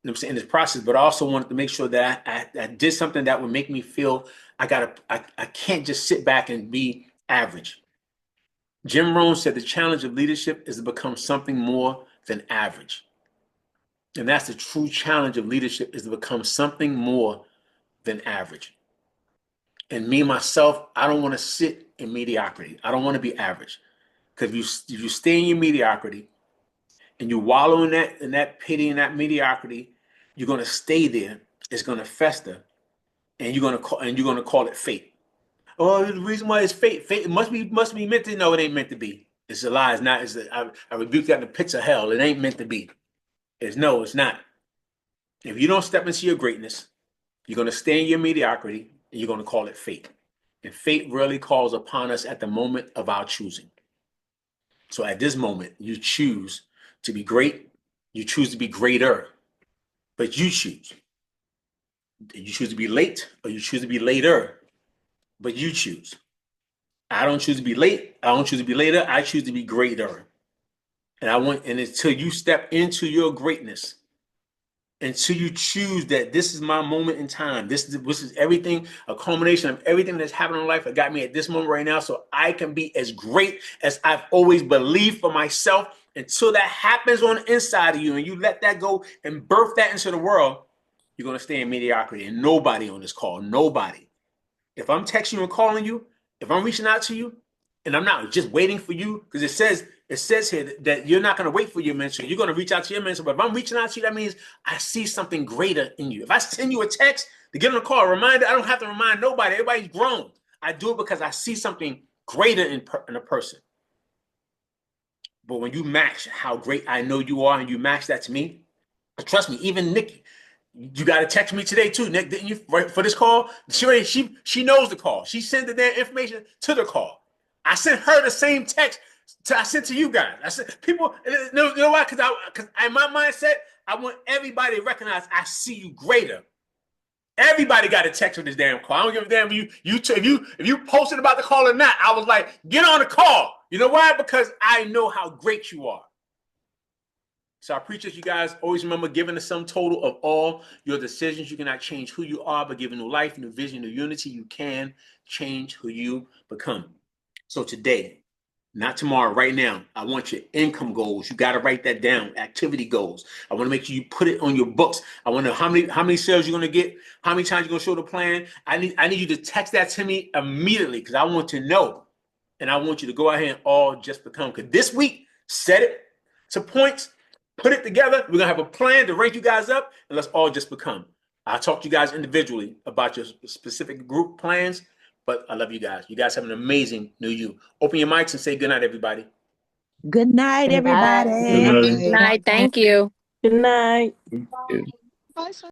I'm saying in this process, but I also wanted to make sure that I did something that would make me feel I can't just sit back and be average. Jim Rohn said the challenge of leadership is to become something more than average. And that's the true challenge of leadership is to become something more than average. And me, myself, I don't want to sit in mediocrity. I don't want to be average. Because if you stay in your mediocrity and you wallow in that pity and that mediocrity, you're going to stay there. It's going to fester, and you're going to call it fate. Oh, the reason why it's fate. Fate must be meant to. No, it ain't meant to be. It's a lie. It's not. I rebuke that in the pits of hell. It ain't meant to be. It's not. If you don't step into your greatness, you're going to stay in your mediocrity, and you're going to call it fate. And fate rarely calls upon us at the moment of our choosing. So at this moment, you choose to be great. You choose to be greater. But you choose. You choose to be late, or you choose to be later. But you choose. I don't choose to be late. I don't choose to be later. I choose to be greater. And until you step into your greatness, until you choose that this is my moment in time, this is everything, a culmination of everything that's happened in life that got me at this moment right now, so I can be as great as I've always believed for myself. Until that happens on the inside of you and you let that go and birth that into the world, you're going to stay in mediocrity. And nobody on this call, nobody. If I'm texting you and calling you, if I'm reaching out to you, and I'm not just waiting for you, because it says here that you're not going to wait for your mentor. You're going to reach out to your mentor. But if I'm reaching out to you, that means I see something greater in you. If I send you a text to get on a call, a reminder, I don't have to remind nobody. Everybody's grown. I do it because I see something greater in a person. But when you match how great I know you are and you match that to me, trust me, even Nikki, you got to text me today too, Nick, didn't you? Right for this call, she knows the call. She sent the damn information to the call. I sent her the same text I sent to you guys. I said, people, you know why? Because in my mindset, I want everybody to recognize I see you greater. Everybody got a text on this damn call. I don't give a damn if you posted about the call or not. I was like, get on the call. You know why? Because I know how great you are. So I appreciate you guys. Always remember, giving the sum total of all your decisions. You cannot change who you are, but given new life, new vision, new unity, you can change who you become. So today, not tomorrow, right now, I want your income goals. You got to write that down. Activity goals. I want to make sure you put it on your books. I want to know how many sales you're going to get, how many times you're going to show the plan. I need you to text that to me immediately because I want to know. And I want you to go ahead and all just become. Because this week, set it to points. Put it together. We're going to have a plan to rank you guys up, and let's all just become. I'll talk to you guys individually about your specific group plans, but I love you guys. You guys have an amazing new you. Open your mics and say good night, everybody. Good night, Good night. everybody. Good Good night. Thank you. Good night. Bye, sir.